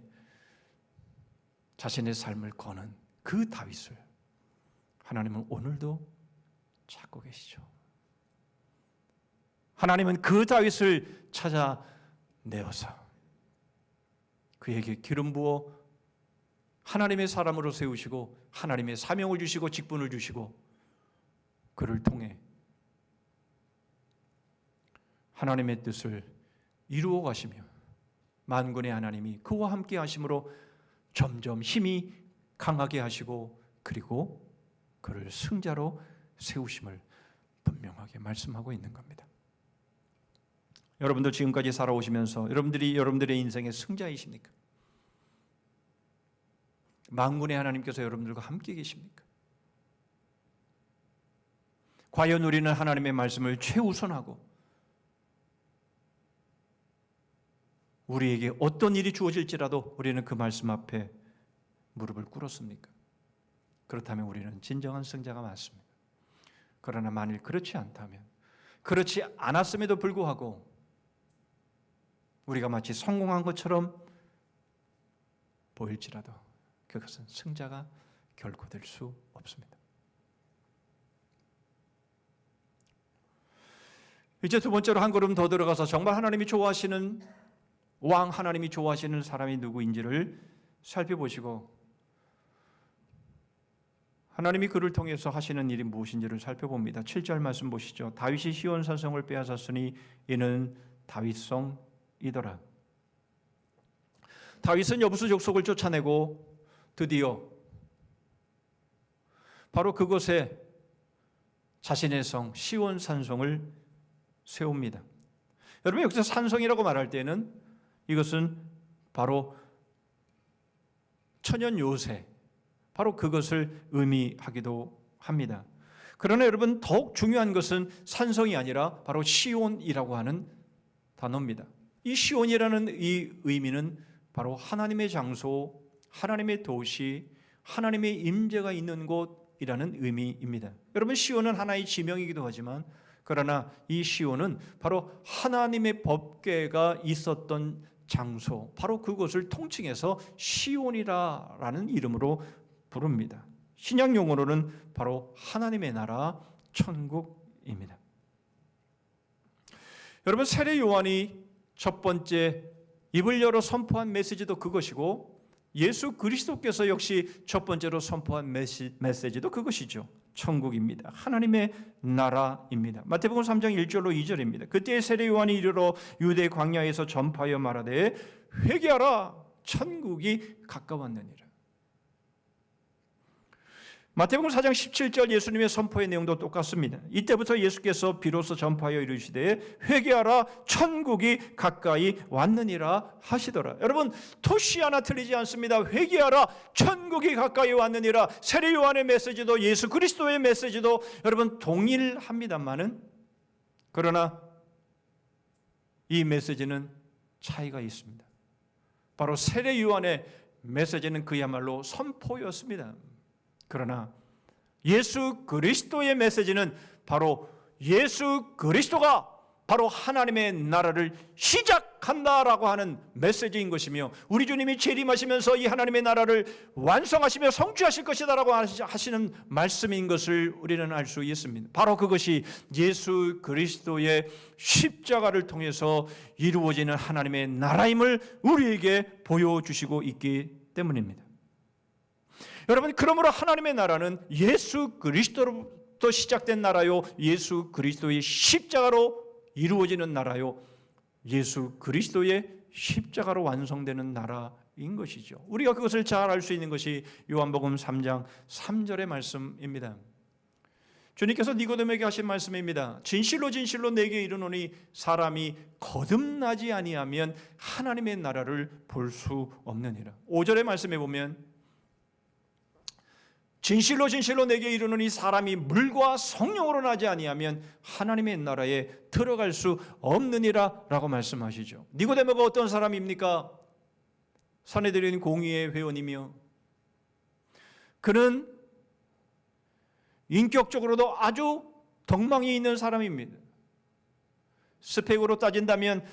자신의 삶을 거는 그 다윗을 하나님은 오늘도 찾고 계시죠. 하나님은 그 다윗을 찾아내어서 그에게 기름 부어 하나님의 사람으로 세우시고 하나님의 사명을 주시고 직분을 주시고 그를 통해 하나님의 뜻을 이루어 가시며 만군의 하나님이 그와 함께 하심으로 점점 힘이 강하게 하시고 그리고 그를 승자로 세우심을 분명하게 말씀하고 있는 겁니다. 여러분들 지금까지 살아오시면서 여러분들이 여러분들의 인생의 승자이십니까? 만군의 하나님께서 여러분들과 함께 계십니까? 과연 우리는 하나님의 말씀을 최우선하고 우리에게 어떤 일이 주어질지라도 우리는 그 말씀 앞에 무릎을 꿇었습니까? 그렇다면 우리는 진정한 승자가 맞습니다. 그러나 만일 그렇지 않다면, 그렇지 않았음에도 불구하고 우리가 마치 성공한 것처럼 보일지라도 그것은 승자가 결코 될 수 없습니다. 이제 두 번째로 한 걸음 더 들어가서 정말 하나님이 좋아하시는 왕, 하나님이 좋아하시는 사람이 누구인지를 살펴보시고 하나님이 그를 통해서 하시는 일이 무엇인지를 살펴봅니다. 7절 말씀 보시죠. 다윗이 시온 산성을 빼앗았으니 이는 다윗성이더라. 다윗은 여부수 족속을 쫓아내고 드디어 바로 그곳에 자신의 성 시온 산성을 세웁니다. 여러분 여기서 산성이라고 말할 때는 이것은 바로 천연 요새, 바로 그것을 의미하기도 합니다. 그러나 여러분 더욱 중요한 것은 산성이 아니라 바로 시온이라고 하는 단어입니다. 이 시온이라는 이 의미는 바로 하나님의 장소, 하나님의 도시, 하나님의 임재가 있는 곳이라는 의미입니다. 여러분 시온은 하나의 지명이기도 하지만 그러나 이 시온은 바로 하나님의 법궤가 있었던 장소, 바로 그곳을 통칭해서 시온이라는 이름으로 부릅니다. 신약 용어로는 바로 하나님의 나라, 천국입니다. 여러분 세례 요한이 첫 번째 입을 열어 선포한 메시지도 그것이고 예수 그리스도께서 역시 첫 번째로 선포한 메시지도 그것이죠. 천국입니다. 하나님의 나라입니다. 마태복음 3장 1절로 2절입니다. 그때 세례 요한이 이르러 유대 광야에서 전파하여 말하되 회개하라 천국이 가까웠느니라. 마태복음 4장 17절 예수님의 선포의 내용도 똑같습니다. 이때부터 예수께서 비로소 전파하여 이르시되 회개하라 천국이 가까이 왔느니라 하시더라. 여러분 토시 하나 틀리지 않습니다. 회개하라 천국이 가까이 왔느니라. 세례 요한의 메시지도 예수 그리스도의 메시지도 여러분 동일합니다만은 그러나 이 메시지는 차이가 있습니다. 바로 세례 요한의 메시지는 그야말로 선포였습니다. 그러나 예수 그리스도의 메시지는 바로 예수 그리스도가 바로 하나님의 나라를 시작한다라고 하는 메시지인 것이며 우리 주님이 재림하시면서 이 하나님의 나라를 완성하시며 성취하실 것이다라고 하시는 말씀인 것을 우리는 알 수 있습니다. 바로 그것이 예수 그리스도의 십자가를 통해서 이루어지는 하나님의 나라임을 우리에게 보여주시고 있기 때문입니다. 여러분 그러므로 하나님의 나라는 예수 그리스도로부터 시작된 나라요 예수 그리스도의 십자가로 이루어지는 나라요 예수 그리스도의 십자가로 완성되는 나라인 것이죠. 우리가 그것을 잘 알 수 있는 것이 요한복음 3장 3절의 말씀입니다. 주님께서 니고데모에게 하신 말씀입니다. 진실로 진실로 내게 이르노니 사람이 거듭나지 아니하면 하나님의 나라를 볼 수 없느니라. 5절의 말씀에 보면 진실로 진실로 내게 이르노니 사람이 물과 성령으로 나지 아니하면 하나님의 나라에 들어갈 수 없느니라 라고 말씀하시죠. 니고데모가 어떤 사람입니까? 산헤드린 공의회 회원이며 그는 인격적으로도 아주 덕망이 있는 사람입니다. 스펙으로 따진다면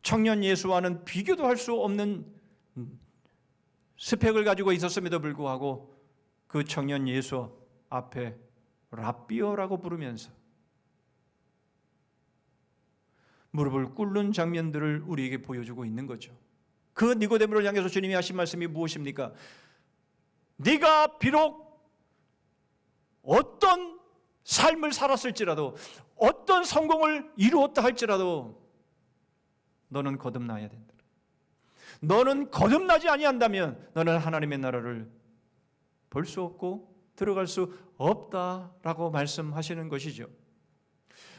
청년 예수와는 비교도 할 수 없는 스펙을 가지고 있었음에도 불구하고 그 청년 예수 앞에 랍비어라고 부르면서 무릎을 꿇는 장면들을 우리에게 보여주고 있는 거죠. 그 니고데모를 향해서 주님이 하신 말씀이 무엇입니까? 네가 비록 어떤 삶을 살았을지라도 어떤 성공을 이루었다 할지라도 너는 거듭나야 된다. 너는 거듭나지 아니한다면 너는 하나님의 나라를 볼 수 없고 들어갈 수 없다라고 말씀하시는 것이죠.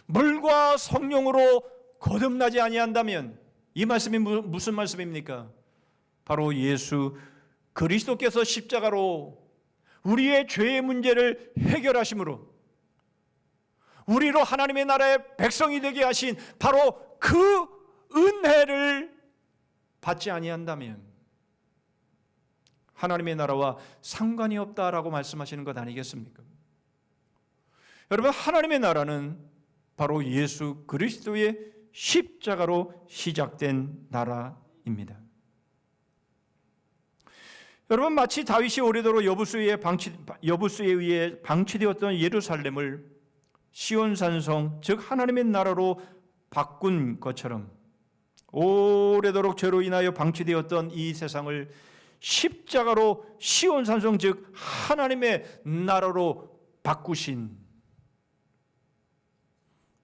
물과 성령으로 거듭나지 아니한다면 이 말씀이 무슨 말씀입니까? 바로 예수 그리스도께서 십자가로 우리의 죄의 문제를 해결하심으로 우리로 하나님의 나라의 백성이 되게 하신 바로 그 은혜를 받지 아니한다면 하나님의 나라와 상관이 없다라고 말씀하시는 것 아니겠습니까? 여러분, 하나님의 나라는 바로 예수 그리스도의 십자가로 시작된 나라입니다. 여러분, 마치 다윗이 오래도록 여부수에 의해 방치되었던 예루살렘을 시온산성, 즉 하나님의 나라로 바꾼 것처럼 오래도록 죄로 인하여 방치되었던 이 세상을 십자가로 시온산성, 즉 하나님의 나라로 바꾸신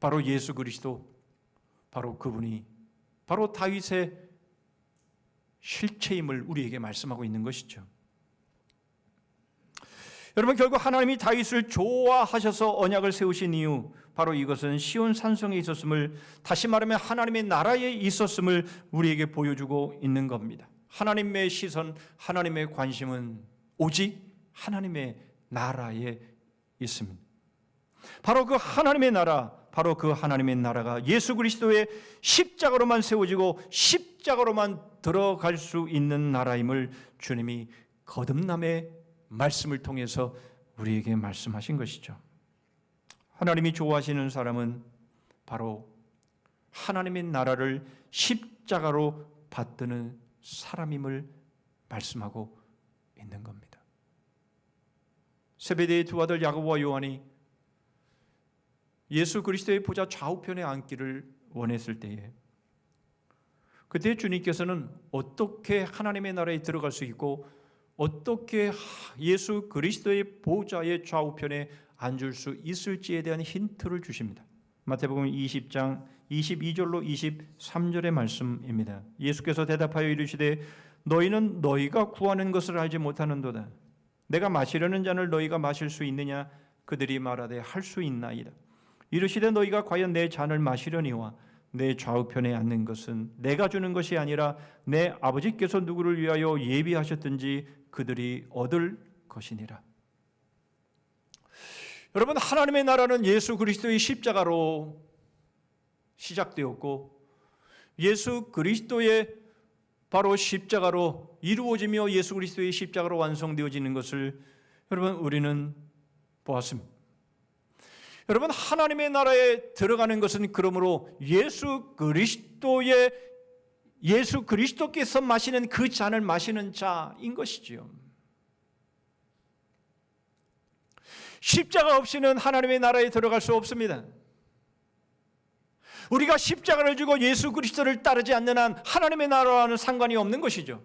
바로 예수 그리스도, 바로 그분이 바로 다윗의 실체임을 우리에게 말씀하고 있는 것이죠. 여러분, 결국 하나님이 다윗을 좋아하셔서 언약을 세우신 이유, 바로 이것은 시온 산성에 있었음을, 다시 말하면 하나님의 나라에 있었음을 우리에게 보여주고 있는 겁니다. 하나님의 시선, 하나님의 관심은 오직 하나님의 나라에 있습니다. 바로 그 하나님의 나라, 바로 그 하나님의 나라가 예수 그리스도의 십자가로만 세워지고 십자가로만 들어갈 수 있는 나라임을 주님이 거듭남의 말씀을 통해서 우리에게 말씀하신 것이죠. 하나님이 좋아하시는 사람은 바로 하나님의 나라를 십자가로 받드는 사람임을 말씀하고 있는 겁니다. 세베대의 두 아들 야고보와 요한이 예수 그리스도의 보좌 좌우편에 앉기를 원했을 때에 그때 주님께서는 어떻게 하나님의 나라에 들어갈 수 있고 어떻게 예수 그리스도의 보좌의 좌우편에 앉을 수 있을지에 대한 힌트를 주십니다. 마태복음 20장 22절로 23절의 말씀입니다. 예수께서 대답하여 이르시되 너희는 너희가 구하는 것을 알지 못하는도다. 내가 마시려는 잔을 너희가 마실 수 있느냐? 그들이 말하되 할 수 있나이다. 이르시되 너희가 과연 내 잔을 마시려니와 내 좌우편에 앉는 것은 내가 주는 것이 아니라 내 아버지께서 누구를 위하여 예비하셨든지 그들이 얻을 것이니라. 여러분, 하나님의 나라는 예수 그리스도의 십자가로 시작되었고 예수 그리스도의 바로 십자가로 이루어지며 예수 그리스도의 십자가로 완성되어지는 것을 여러분 우리는 보았습니다. 여러분, 하나님의 나라에 들어가는 것은 그러므로 예수 그리스도께서 마시는 그 잔을 마시는 자인 것이지요. 십자가 없이는 하나님의 나라에 들어갈 수 없습니다. 우리가 십자가를 지고 예수 그리스도를 따르지 않는 한 하나님의 나라와는 상관이 없는 것이죠.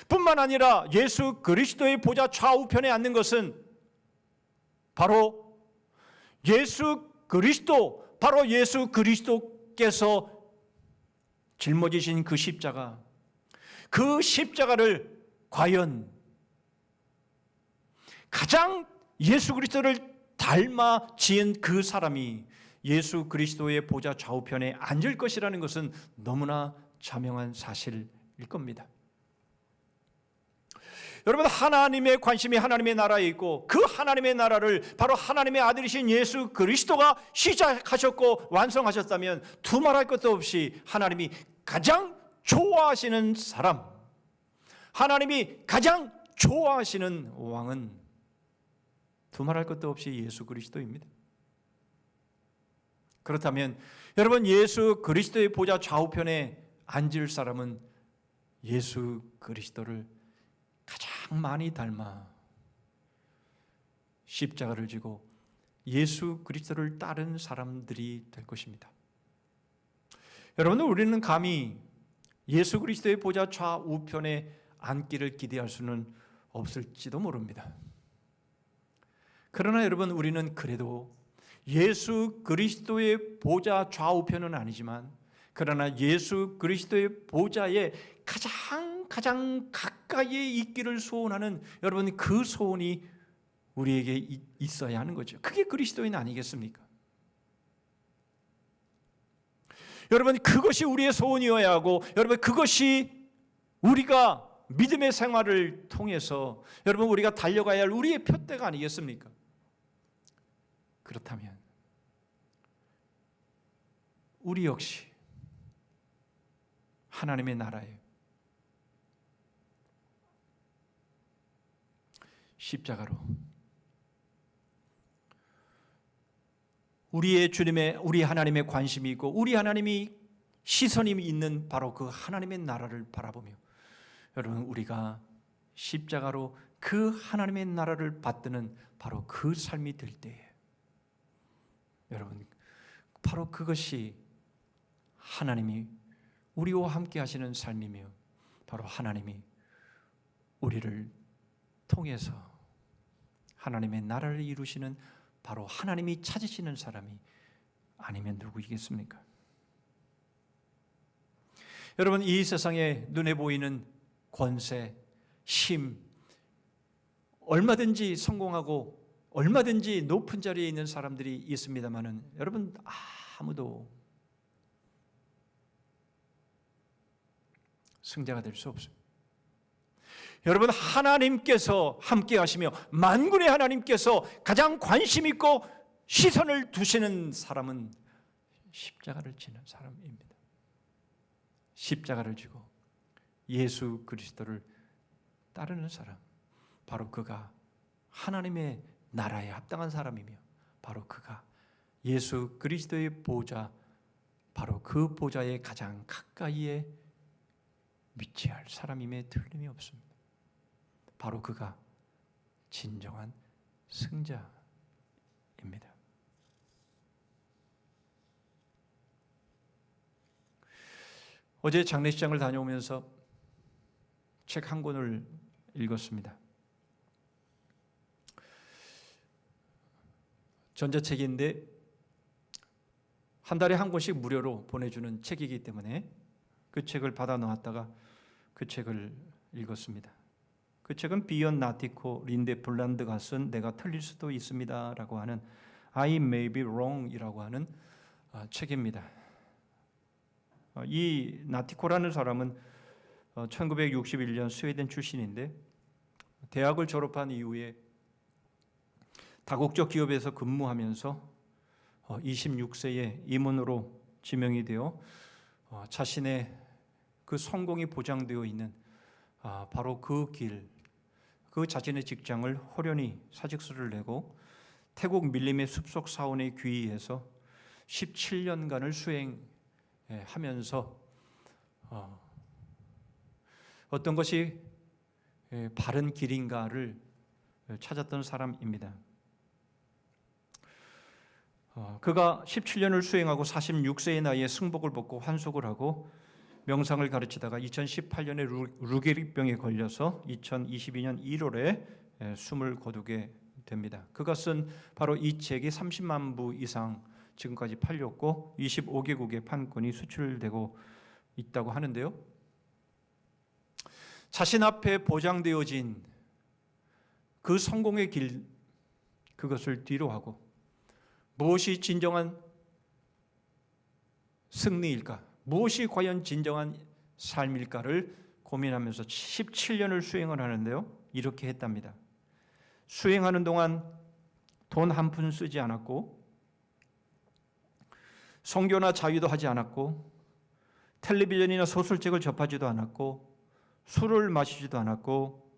뿐만 아니라 예수 그리스도의 보좌 좌우편에 앉는 것은 바로 예수 그리스도께서 짊어지신 그 십자가를 과연 가장 예수 그리스도를 닮아 지은 그 사람이 예수 그리스도의 보좌 좌우편에 앉을 것이라는 것은 너무나 자명한 사실일 겁니다. 여러분, 하나님의 관심이 하나님의 나라에 있고 그 하나님의 나라를 바로 하나님의 아들이신 예수 그리스도가 시작하셨고 완성하셨다면 두말할 것도 없이 하나님이 가장 좋아하시는 사람, 하나님이 가장 좋아하시는 왕은 두말할 것도 없이 예수 그리스도입니다. 그렇다면 여러분, 예수 그리스도의 보좌 좌우편에 앉을 사람은 예수 그리스도를 가장 많이 닮아 십자가를 지고 예수 그리스도를 따른 사람들이 될 것입니다. 여러분, 우리는 감히 예수 그리스도의 보좌 좌우편에 앉기를 기대할 수는 없을지도 모릅니다. 그러나 여러분, 우리는 그래도 예수 그리스도의 보좌 좌우편은 아니지만 그러나 예수 그리스도의 보좌에 가장 가까이에 있기를 소원하는 여러분, 그 소원이 우리에게 있어야 하는 거죠. 그게 그리스도인 아니겠습니까? 여러분, 그것이 우리의 소원이어야 하고 여러분, 그것이 우리가 믿음의 생활을 통해서 여러분, 우리가 달려가야 할 우리의 표대가 아니겠습니까? 그렇다면 우리 역시 하나님의 나라에 십자가로 우리 하나님의 관심이 있고 우리 하나님이 시선이 있는 바로 그 하나님의 나라를 바라보며 여러분, 우리가 십자가로 그 하나님의 나라를 받드는 바로 그 삶이 될 때에 여러분, 바로 그것이 하나님이 우리와 함께 하시는 삶이며 바로 하나님이 우리를 통해서 하나님의 나라를 이루시는 바로 하나님이 찾으시는 사람이 아니면 누구이겠습니까? 여러분, 이 세상에 눈에 보이는 권세, 힘, 얼마든지 성공하고 얼마든지 높은 자리에 있는 사람들이 있습니다만은 여러분, 아무도 승자가 될 수 없습니다. 여러분, 하나님께서 함께 하시며 만군의 하나님께서 가장 관심 있고 시선을 두시는 사람은 십자가를 지는 사람입니다. 십자가를 지고 예수 그리스도를 따르는 사람, 바로 그가 하나님의 나라에 합당한 사람이며 바로 그가 예수 그리스도의 보좌, 바로 그 보좌의 가장 가까이에 위치할 사람임에 틀림이 없습니다. 바로 그가 진정한 승자입니다. 어제 장례식장을 다녀오면서 책 한 권을 읽었습니다. 전자책인데 한 달에 한 권씩 무료로 보내주는 책이기 때문에 그 책을 받아 놓았다가 그 책을 읽었습니다. 그 책은 비언 나티코 린데 블란드가 쓴 내가 틀릴 수도 있습니다 라고 하는 I may be wrong 이라고 하는 책입니다. 이 나티코라는 사람은 1961년 스웨덴 출신인데 대학을 졸업한 이후에 다국적 기업에서 근무하면서 26세에 임원으로 지명이 되어 자신의 그 성공이 보장되어 있는 바로 그 길, 그 자신의 직장을 호련히 사직서를 내고 태국 밀림의 숲속 사원에 귀의해서 17년간을 수행하면서 어떤 것이 바른 길인가를 찾았던 사람입니다. 그가 17년을 수행하고 46세의 나이에 승복을 벗고 환속을 하고 명상을 가르치다가 2018년에 루게릭병에 걸려서 2022년 1월에 숨을 거두게 됩니다. 그가 쓴 바로 이 책이 30만 부 이상 지금까지 팔렸고 25개국의 판권이 수출되고 있다고 하는데요. 자신 앞에 보장되어진 그 성공의 길, 그것을 뒤로하고 무엇이 진정한 승리일까? 무엇이 과연 진정한 삶일까를 고민하면서 17년을 수행을 하는데요. 이렇게 했답니다. 수행하는 동안 돈 한 푼 쓰지 않았고, 선교나 자유도 하지 않았고, 텔레비전이나 소설책을 접하지도 않았고, 술을 마시지도 않았고,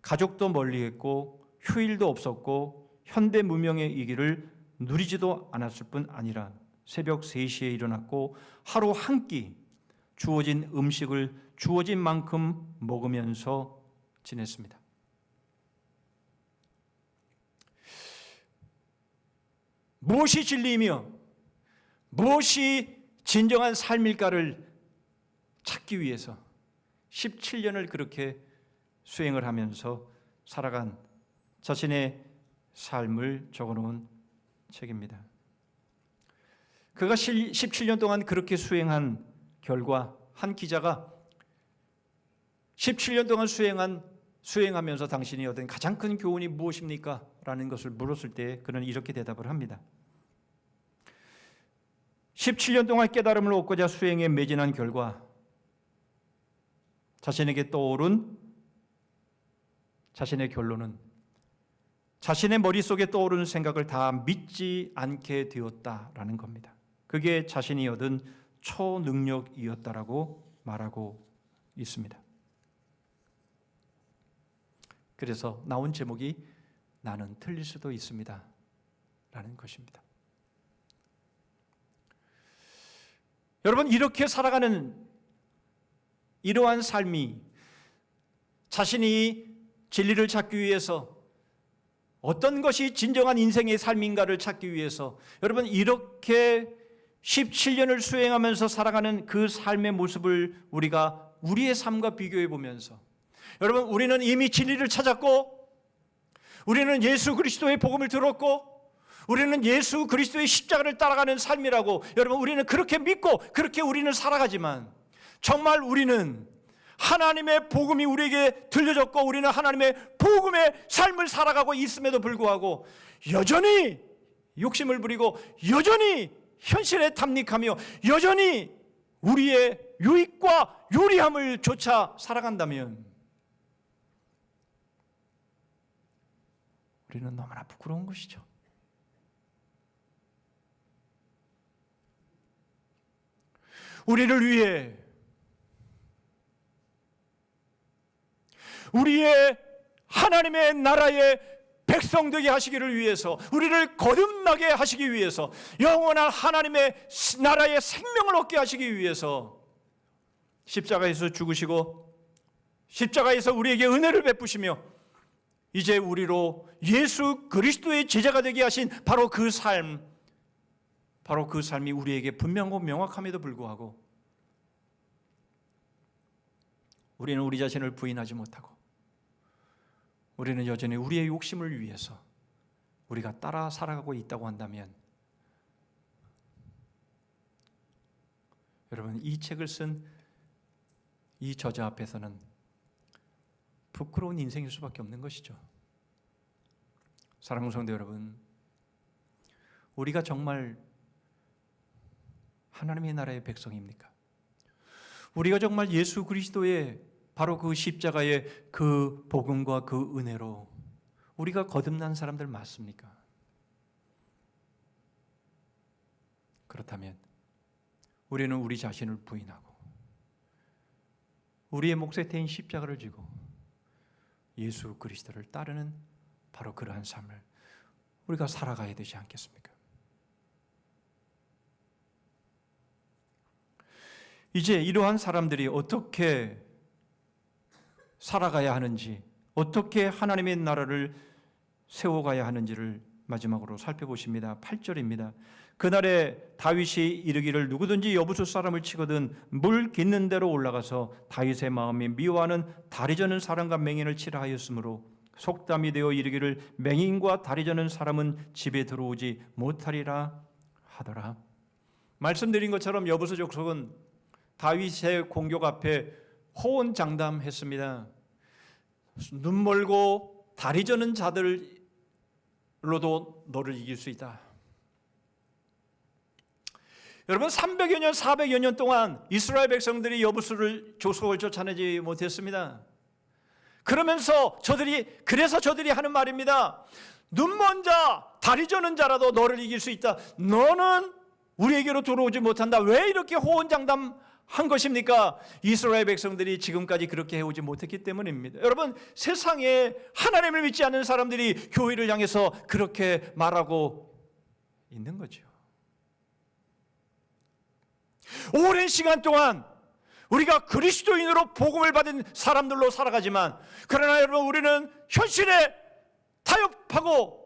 가족도 멀리했고, 휴일도 없었고, 현대 문명의 이기를 누리지도 않았을 뿐 아니라 새벽 3시에 일어났고 하루 한 끼 주어진 음식을 주어진 만큼 먹으면서 지냈습니다. 무엇이 진리이며 무엇이 진정한 삶일까를 찾기 위해서 17년을 그렇게 수행을 하면서 살아간 자신의 삶을 적어놓은 책입니다. 그가 17년 동안 그렇게 수행한 결과 한 기자가 17년 동안 수행하면서 당신이 얻은 가장 큰 교훈이 무엇입니까? 라는 것을 물었을 때 그는 이렇게 대답을 합니다. 17년 동안 깨달음을 얻고자 수행에 매진한 결과 자신에게 떠오른 자신의 결론은 자신의 머릿속에 떠오르는 생각을 다 믿지 않게 되었다라는 겁니다. 그게 자신이 얻은 초능력이었다라고 말하고 있습니다. 그래서 나온 제목이 나는 틀릴 수도 있습니다 라는 것입니다. 여러분, 이렇게 살아가는 이러한 삶이 자신이 진리를 찾기 위해서 어떤 것이 진정한 인생의 삶인가를 찾기 위해서 여러분 이렇게 17년을 수행하면서 살아가는 그 삶의 모습을 우리가 우리의 삶과 비교해 보면서 여러분 우리는 이미 진리를 찾았고 우리는 예수 그리스도의 복음을 들었고 우리는 예수 그리스도의 십자가를 따라가는 삶이라고 여러분 우리는 그렇게 믿고 그렇게 우리는 살아가지만 정말 우리는 하나님의 복음이 우리에게 들려졌고 우리는 하나님의 복음의 삶을 살아가고 있음에도 불구하고 여전히 욕심을 부리고 여전히 현실에 탐닉하며 여전히 우리의 유익과 유리함을 쫓아 살아간다면 우리는 너무나 부끄러운 것이죠. 우리를 위해 우리의 하나님의 나라의 백성 되게 하시기를 위해서 우리를 거듭나게 하시기 위해서 영원한 하나님의 나라의 생명을 얻게 하시기 위해서 십자가에서 죽으시고 십자가에서 우리에게 은혜를 베푸시며 이제 우리로 예수 그리스도의 제자가 되게 하신 바로 그 삶이 우리에게 분명하고 명확함에도 불구하고 우리는 우리 자신을 부인하지 못하고 우리는 여전히 우리의 욕심을 위해서 우리가 따라 살아가고 있다고 한다면 여러분 이 책을 쓴 이 저자 앞에서는 부끄러운 인생일 수밖에 없는 것이죠. 사랑하는 성도 여러분, 우리가 정말 하나님의 나라의 백성입니까? 우리가 정말 예수 그리스도의 바로 그 십자가의 그 복음과 그 은혜로 우리가 거듭난 사람들 맞습니까? 그렇다면 우리는 우리 자신을 부인하고 우리의 몫에 대인 십자가를 지고 예수 그리스도를 따르는 바로 그러한 삶을 우리가 살아가야 되지 않겠습니까? 이제 이러한 사람들이 어떻게 살아가야 하는지, 어떻게 하나님의 나라를 세워가야 하는지를 마지막으로 살펴보십니다. 8절입니다. 그날에 다윗이 이르기를 누구든지 여부수 사람을 치거든 물 깃는 대로 올라가서 다윗의 마음이 미워하는 다리 저는 사람과 맹인을 치라 하였으므로 속담이 되어 이르기를 맹인과 다리 저는 사람은 집에 들어오지 못하리라 하더라. 말씀드린 것처럼 여부수 족속은 다윗의 공격 앞에 호언장담했습니다. 눈 멀고 다리 저는 자들로도 너를 이길 수 있다. 여러분 300여 년 400여 년 동안 이스라엘 백성들이 여부수를 족속을 쫓아내지 못했습니다. 그래서 저들이 하는 말입니다. 눈먼 자, 다리 저는 자라도 너를 이길 수 있다. 너는 우리에게로 들어오지 못한다. 왜 이렇게 호언장담한 것입니까? 이스라엘 백성들이 지금까지 그렇게 해오지 못했기 때문입니다. 여러분, 세상에 하나님을 믿지 않는 사람들이 교회를 향해서 그렇게 말하고 있는 거죠. 오랜 시간 동안 우리가 그리스도인으로 복음을 받은 사람들로 살아가지만, 그러나 여러분, 우리는 현실에 타협하고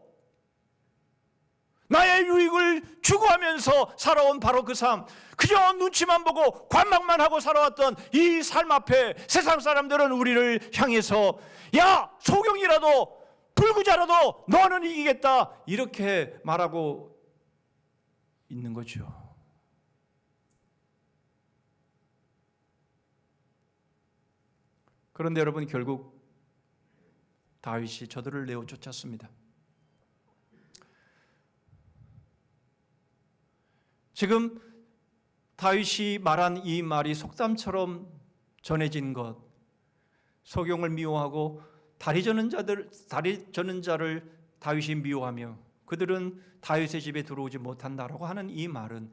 나의 유익을 추구하면서 살아온 바로 그 삶, 그저 눈치만 보고 관망만 하고 살아왔던 이 삶 앞에 세상 사람들은 우리를 향해서 야, 소경이라도 불구자라도 너는 이기겠다, 이렇게 말하고 있는 거죠. 그런데 여러분, 결국 다윗이 저들을 내어 쫓았습니다. 지금 다윗이 말한 이 말이 속담처럼 전해진 것, 소경을 미워하고 다리 저는 자를 다윗이 미워하며 그들은 다윗의 집에 들어오지 못한다라고 하는 이 말은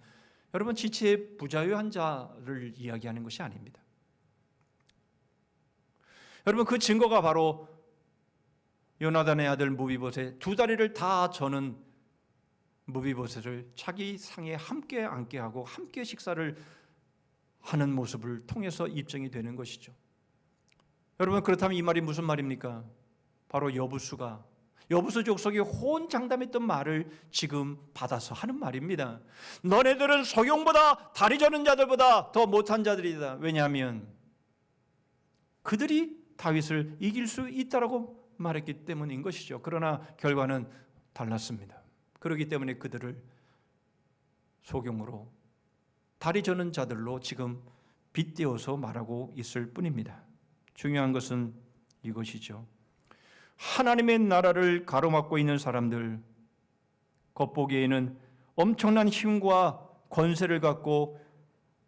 여러분, 지체의 부자유한 자를 이야기하는 것이 아닙니다. 여러분, 그 증거가 바로 요나단의 아들 무비보셋, 두 다리를 다 저는 무비보셋을 자기 상에 함께 앉게 하고 함께 식사를 하는 모습을 통해서 입증이 되는 것이죠. 여러분, 그렇다면 이 말이 무슨 말입니까? 바로 여부수 족속이 호언장담했던 말을 지금 받아서 하는 말입니다. 너네들은 소경보다 다리 저는 자들보다 더 못한 자들이다. 왜냐하면 그들이 다윗을 이길 수 있다라고 말했기 때문인 것이죠. 그러나 결과는 달랐습니다. 그렇기 때문에 그들을 소경으로, 다리 저는 자들로 지금 빗대어서 말하고 있을 뿐입니다. 중요한 것은 이것이죠. 하나님의 나라를 가로막고 있는 사람들, 겉보기에는 엄청난 힘과 권세를 갖고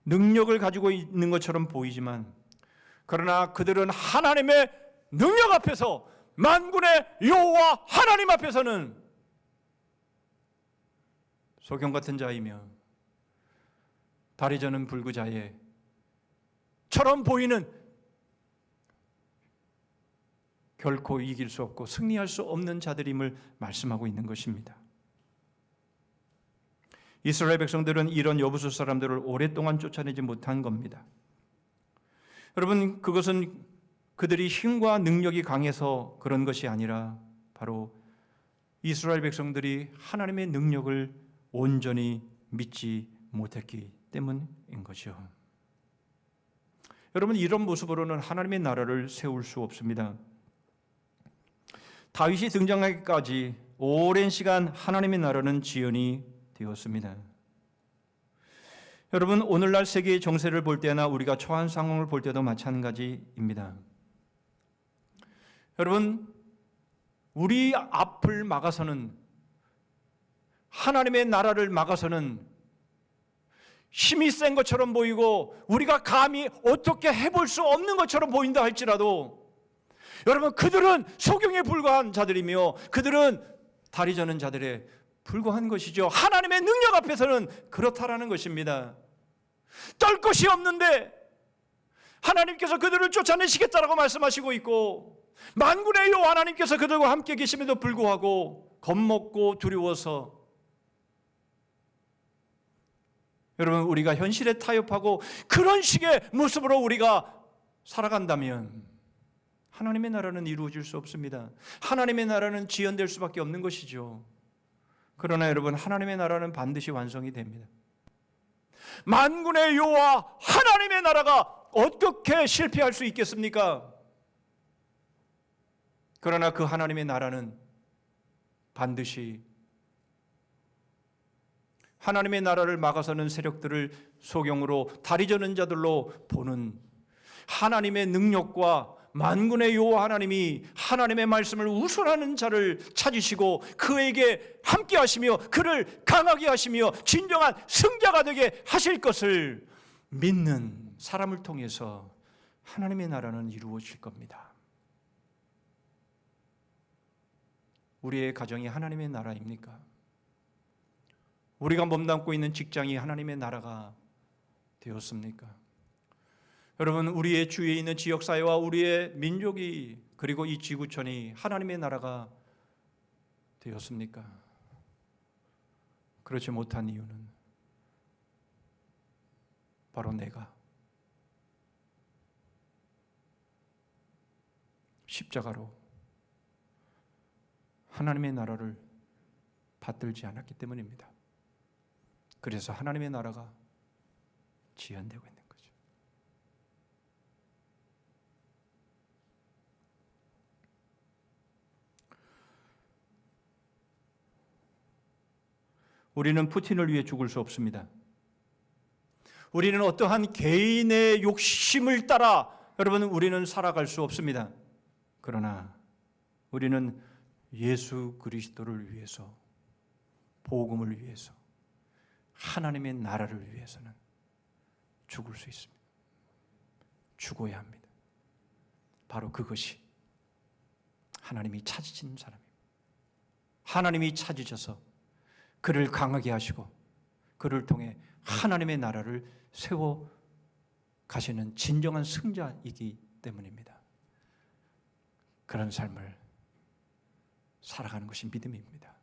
능력을 가지고 있는 것처럼 보이지만, 그러나 그들은 하나님의 능력 앞에서, 만군의 여호와 하나님 앞에서는 소경 같은 자이며 다리 저는 불구자의 처럼 보이는, 결코 이길 수 없고 승리할 수 없는 자들임을 말씀하고 있는 것입니다. 이스라엘 백성들은 이런 여부수 사람들을 오랫동안 쫓아내지 못한 겁니다. 여러분, 그것은 그들이 힘과 능력이 강해서 그런 것이 아니라 바로 이스라엘 백성들이 하나님의 능력을 온전히 믿지 못했기 때문인 거죠. 여러분, 이런 모습으로는 하나님의 나라를 세울 수 없습니다. 다윗이 등장하기까지 오랜 시간 하나님의 나라는 지연이 되었습니다. 여러분, 오늘날 세계의 정세를 볼 때나 우리가 처한 상황을 볼 때도 마찬가지입니다. 여러분, 우리 앞을 막아서는, 하나님의 나라를 막아서는 힘이 센 것처럼 보이고 우리가 감히 어떻게 해볼 수 없는 것처럼 보인다 할지라도, 여러분, 그들은 소경에 불과한 자들이며 그들은 다리 저는 자들에 불과한 것이죠. 하나님의 능력 앞에서는 그렇다라는 것입니다. 떨 것이 없는데 하나님께서 그들을 쫓아내시겠다라고 말씀하시고 있고, 만군의 여호와 하나님께서 그들과 함께 계심에도 불구하고 겁먹고 두려워서, 여러분, 우리가 현실에 타협하고 그런 식의 모습으로 우리가 살아간다면 하나님의 나라는 이루어질 수 없습니다. 하나님의 나라는 지연될 수밖에 없는 것이죠. 그러나 여러분, 하나님의 나라는 반드시 완성이 됩니다. 만군의 여호와 하나님의 나라가 어떻게 실패할 수 있겠습니까? 그러나 그 하나님의 나라는 반드시, 하나님의 나라를 막아서는 세력들을 소경으로, 다리 저는 자들로 보는 하나님의 능력과 만군의 여호와 하나님이 하나님의 말씀을 우순하는 자를 찾으시고 그에게 함께 하시며 그를 강하게 하시며 진정한 승자가 되게 하실 것을 믿는 사람을 통해서 하나님의 나라는 이루어질 겁니다. 우리의 가정이 하나님의 나라입니까? 우리가 몸담고 있는 직장이 하나님의 나라가 되었습니까? 여러분, 우리의 주위에 있는 지역사회와 우리의 민족이 그리고 이 지구촌이 하나님의 나라가 되었습니까? 그렇지 못한 이유는 바로 내가 십자가로 하나님의 나라를 받들지 않았기 때문입니다. 그래서 하나님의 나라가 지연되고 있는 거죠. 우리는 푸틴을 위해 죽을 수 없습니다. 우리는 어떠한 개인의 욕심을 따라 여러분 우리는 살아갈 수 없습니다. 그러나 우리는 예수 그리스도를 위해서, 복음을 위해서, 하나님의 나라를 위해서는 죽을 수 있습니다. 죽어야 합니다. 바로 그것이 하나님이 찾으시는 사람입니다. 하나님이 찾으셔서 그를 강하게 하시고 그를 통해 하나님의 나라를 세워 가시는 진정한 승자이기 때문입니다. 그런 삶을 살아가는 것이 믿음입니다.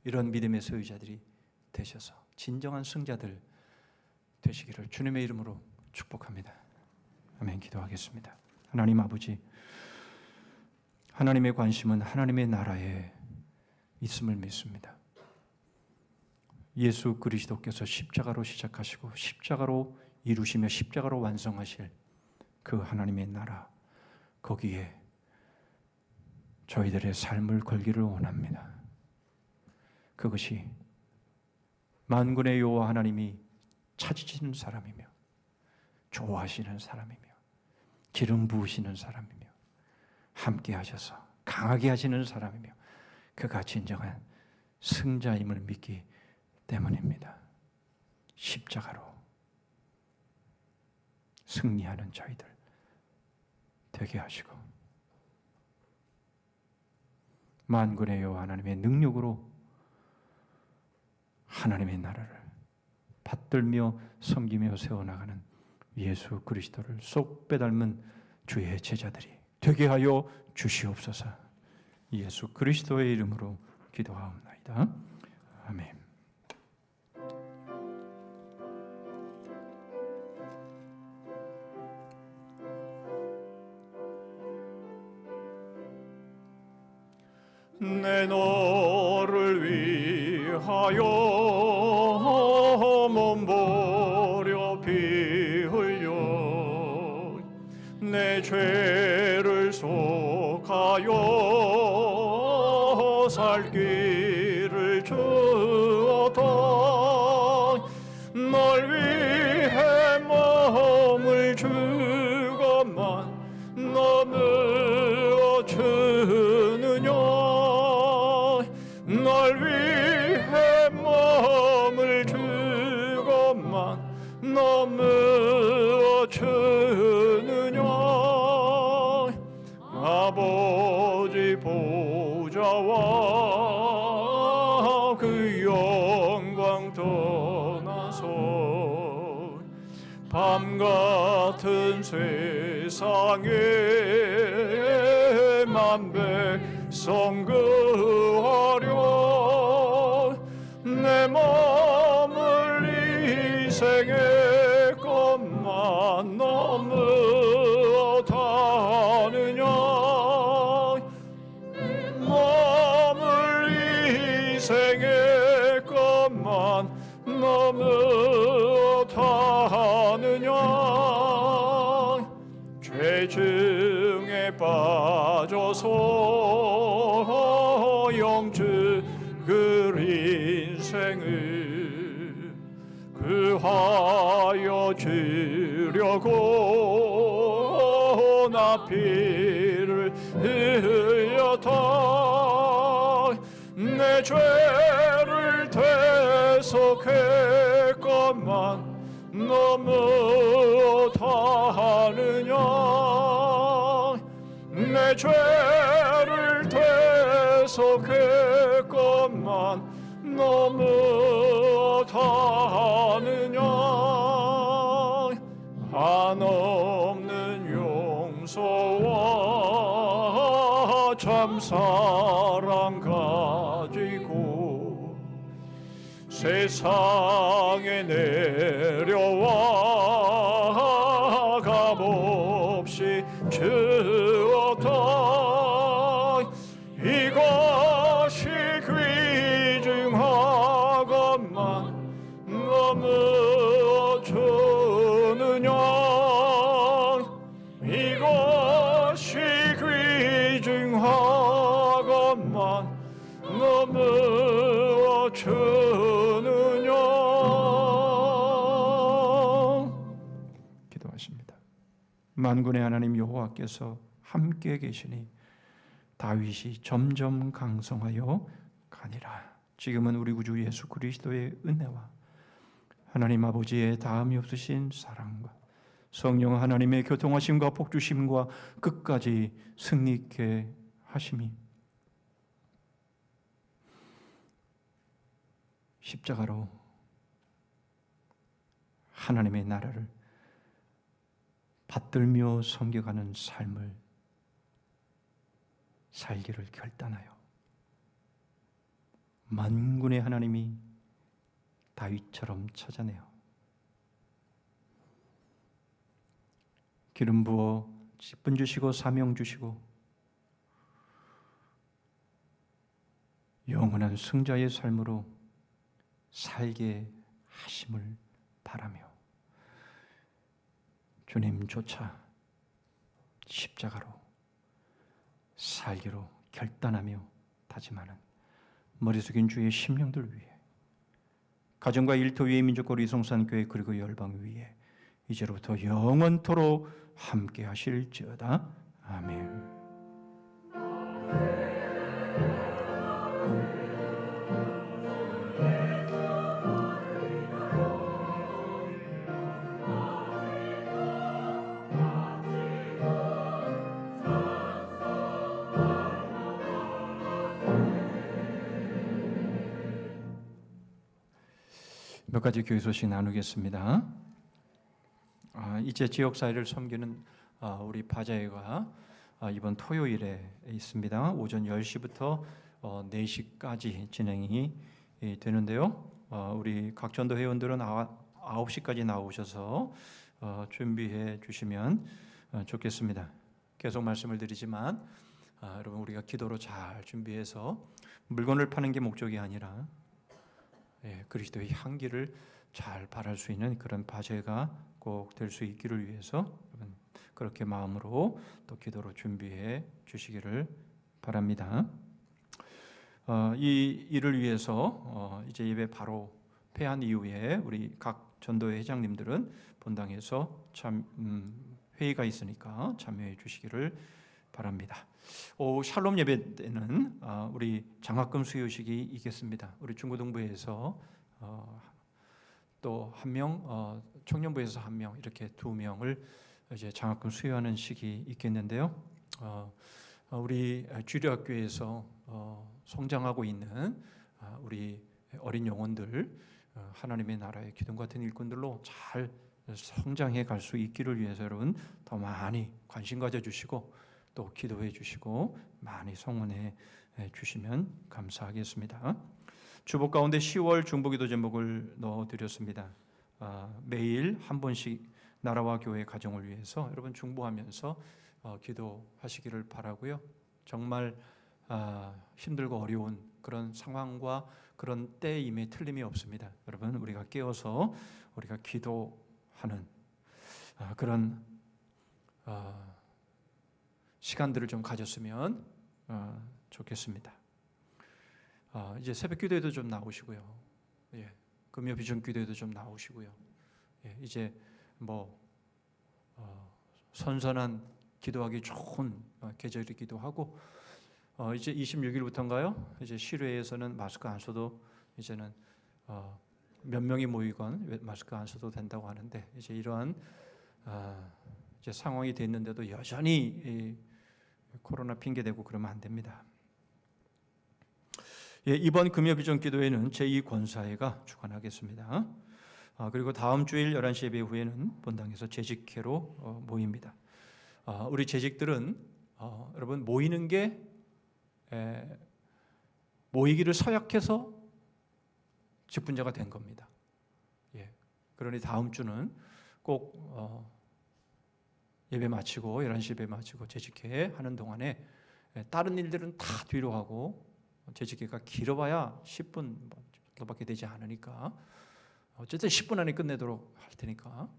이런 믿음의 소유자들이 되셔서 진정한 승자들 되시기를 주님의 이름으로 축복합니다. 아멘. 기도하겠습니다. 하나님 아버지, 하나님의 관심은 하나님의 나라에 있음을 믿습니다. 예수 그리스도께서 십자가로 시작하시고 십자가로 이루시며 십자가로 완성하실 그 하나님의 나라, 거기에 저희들의 삶을 걸기를 원합니다. 그것이 만군의 여호와 하나님이 찾으시는 사람이며 좋아하시는 사람이며 기름 부으시는 사람이며 함께 하셔서 강하게 하시는 사람이며 그가 진정한 승자임을 믿기 때문입니다. 십자가로 승리하는 저희들 되게 하시고 만군의 여호와 하나님의 능력으로 하나님의 나라를 받들며 섬기며 세워나가는 예수 그리스도를 쏙 빼닮은 주의 제자들이 되게 하여 주시옵소서. 예수 그리스도의 이름으로 기도하옵나이다. 아멘. 내 너를 위하여 몸부려 피 흘려 내 죄를 속하여 살 길을 주었다. 널 위해 몸을 주고만 너무 주느냐. 널 위해 몸을 주고만 너무 주느냐. 아버지 보좌와 그 영광 떠나서 밤같은 세상에 만백성 구하려 내 몸을 희생했건만 너무 다느냐. 몸을 희생했건만 너무 다느냐. 죄중에 빠져서 영주 그 인생을 그하여 주려고 나 피를 흘렸다. 내 죄를 대속했건만 너무 다느냐. 내 죄를 약속했건만 너무하느냐. 한없는 용서와 참사랑 가지고 세상에 내려와 값없이 주었다. 이것이 귀중하건만 너무 주느냐. 이것이 귀중하건만 너무 주느냐. 기도하십니다. 만군의 하나님 여호와께서 함께 계시니 다윗이 점점 강성하여 가니라. 지금은 우리 구주 예수 그리스도의 은혜와 하나님 아버지의 다함이 없으신 사랑과 성령 하나님의 교통하심과 복주심과 끝까지 승리케 하심이 십자가로 하나님의 나라를 받들며 섬겨가는 삶을 살기를 결단하여 만군의 하나님이 다윗처럼 찾아내어 기름 부어 직분 주시고 사명 주시고 영원한 승자의 삶으로 살게 하심을 바라며 주님조차 십자가로 살기로 결단하며 다짐하는 머리 숙인 주의 심령들 위해 가정과 일터 위에 민족과 우리 성산교회 그리고 열방 위에 이제로부터 영원토록 함께 하실지어다. 아멘. 몇 가지 교회 소식 나누겠습니다. 이제 지역사회를 섬기는 우리 바자회가 이번 토요일에 있습니다. 오전 10시부터 4시까지 진행이 되는데요. 우리 각 전도 회원들은 9시까지 나오셔서 준비해 주시면 좋겠습니다. 계속 말씀을 드리지만 여러분 우리가 기도로 잘 준비해서 물건을 파는 게 목적이 아니라 그리스도의 향기를 잘 발할 수 있는 그런 바제가 꼭 될 수 있기를 위해서 여러분 그렇게 마음으로 또 기도로 준비해 주시기를 바랍니다. 이 일을 위해서 이제 예배 바로 폐한 이후에 우리 각 전도회 회장님들은 본당에서 회의가 있으니까 참여해 주시기를 바랍니다. 샬롬 예배 때는 우리 장학금 수여식이 있겠습니다. 우리 중고등부에서 또 한 명, 청년부에서 한 명 이렇게 2명을 이제 장학금 수여하는 식이 있겠는데요. 우리 주류학교에서 성장하고 있는 우리 어린 영혼들 하나님의 나라의 기둥 같은 일꾼들로 잘 성장해 갈 수 있기를 위해서 여러분 더 많이 관심 가져주시고 또 기도해 주시고 많이 성원해 주시면 감사하겠습니다. 주복 가운데 10월 중보기도 제목을 넣어드렸습니다. 매일 한 번씩 나라와 교회 가정을 위해서 여러분 중보하면서 기도하시기를 바라고요. 정말 힘들고 어려운 그런 상황과 그런 때임에 틀림이 없습니다. 여러분 우리가 깨어서 우리가 기도하는 그런 시간들을 좀 가졌으면 좋겠습니다. 이제 새벽 기도에도 좀 나오시고요. 금요 비전 기도에도 좀 나오시고요. 이제 선선한 기도하기 좋은 계절이기도 하고 이제 26일부터인가요? 이제 실외에서는 마스크 안 써도 이제는 몇 명이 모이건 마스크 안 써도 된다고 하는데 이제 이러한 이제 상황이 됐는데도 여전히 코로나 핑계 대고 그러면 안 됩니다. 예, 이번 금요비전 기도회는 제2권사회가 주관하겠습니다. 그리고 다음 주일 11시 예배 후에는 본당에서 재직회로 모입니다. 우리 재직들은 여러분 모이는 게 모이기를 서약해서 직분자가 된 겁니다. 예, 그러니 다음 주는 꼭 예배 마치고 11시 예배 마치고 재직회 하는 동안에 다른 일들은 다 뒤로 하고 재직회가 길어봐야 10분 정도밖에 되지 않으니까 어쨌든 10분 안에 끝내도록 할 테니까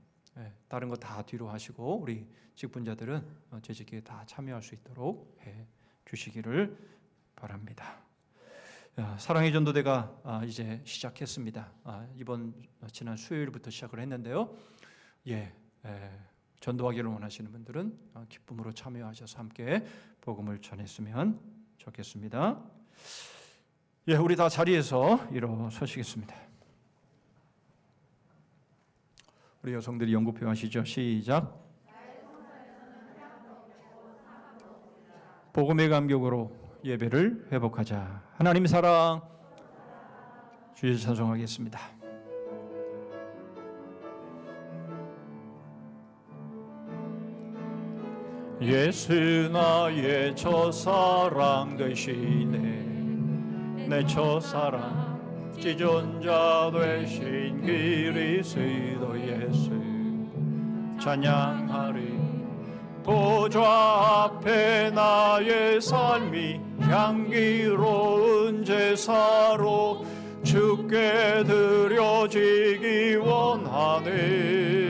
다른 거 다 뒤로 하시고 우리 직분자들은 재직회에 다 참여할 수 있도록 해 주시기를 바랍니다. 사랑의 전도대가 이제 시작했습니다. 이번 지난 수요일부터 시작을 했는데요. 전도하기를 원하시는 분들은 기쁨으로 참여하셔서 함께 복음을 전했으면 좋겠습니다. 우리 다 자리에서 일어서시겠습니다. 우리 여성들이 연구표 하시죠. 시작. 복음의 감격으로 예배를 회복하자. 하나님 사랑 주여 찬송하겠습니다. 예수 나의 첫사랑 되시네. 내 첫사랑 지존자 되신 그리스도 예수 찬양하리. 보좌 앞에 나의 삶이 향기로운 제사로 주께 드려지기 원하네.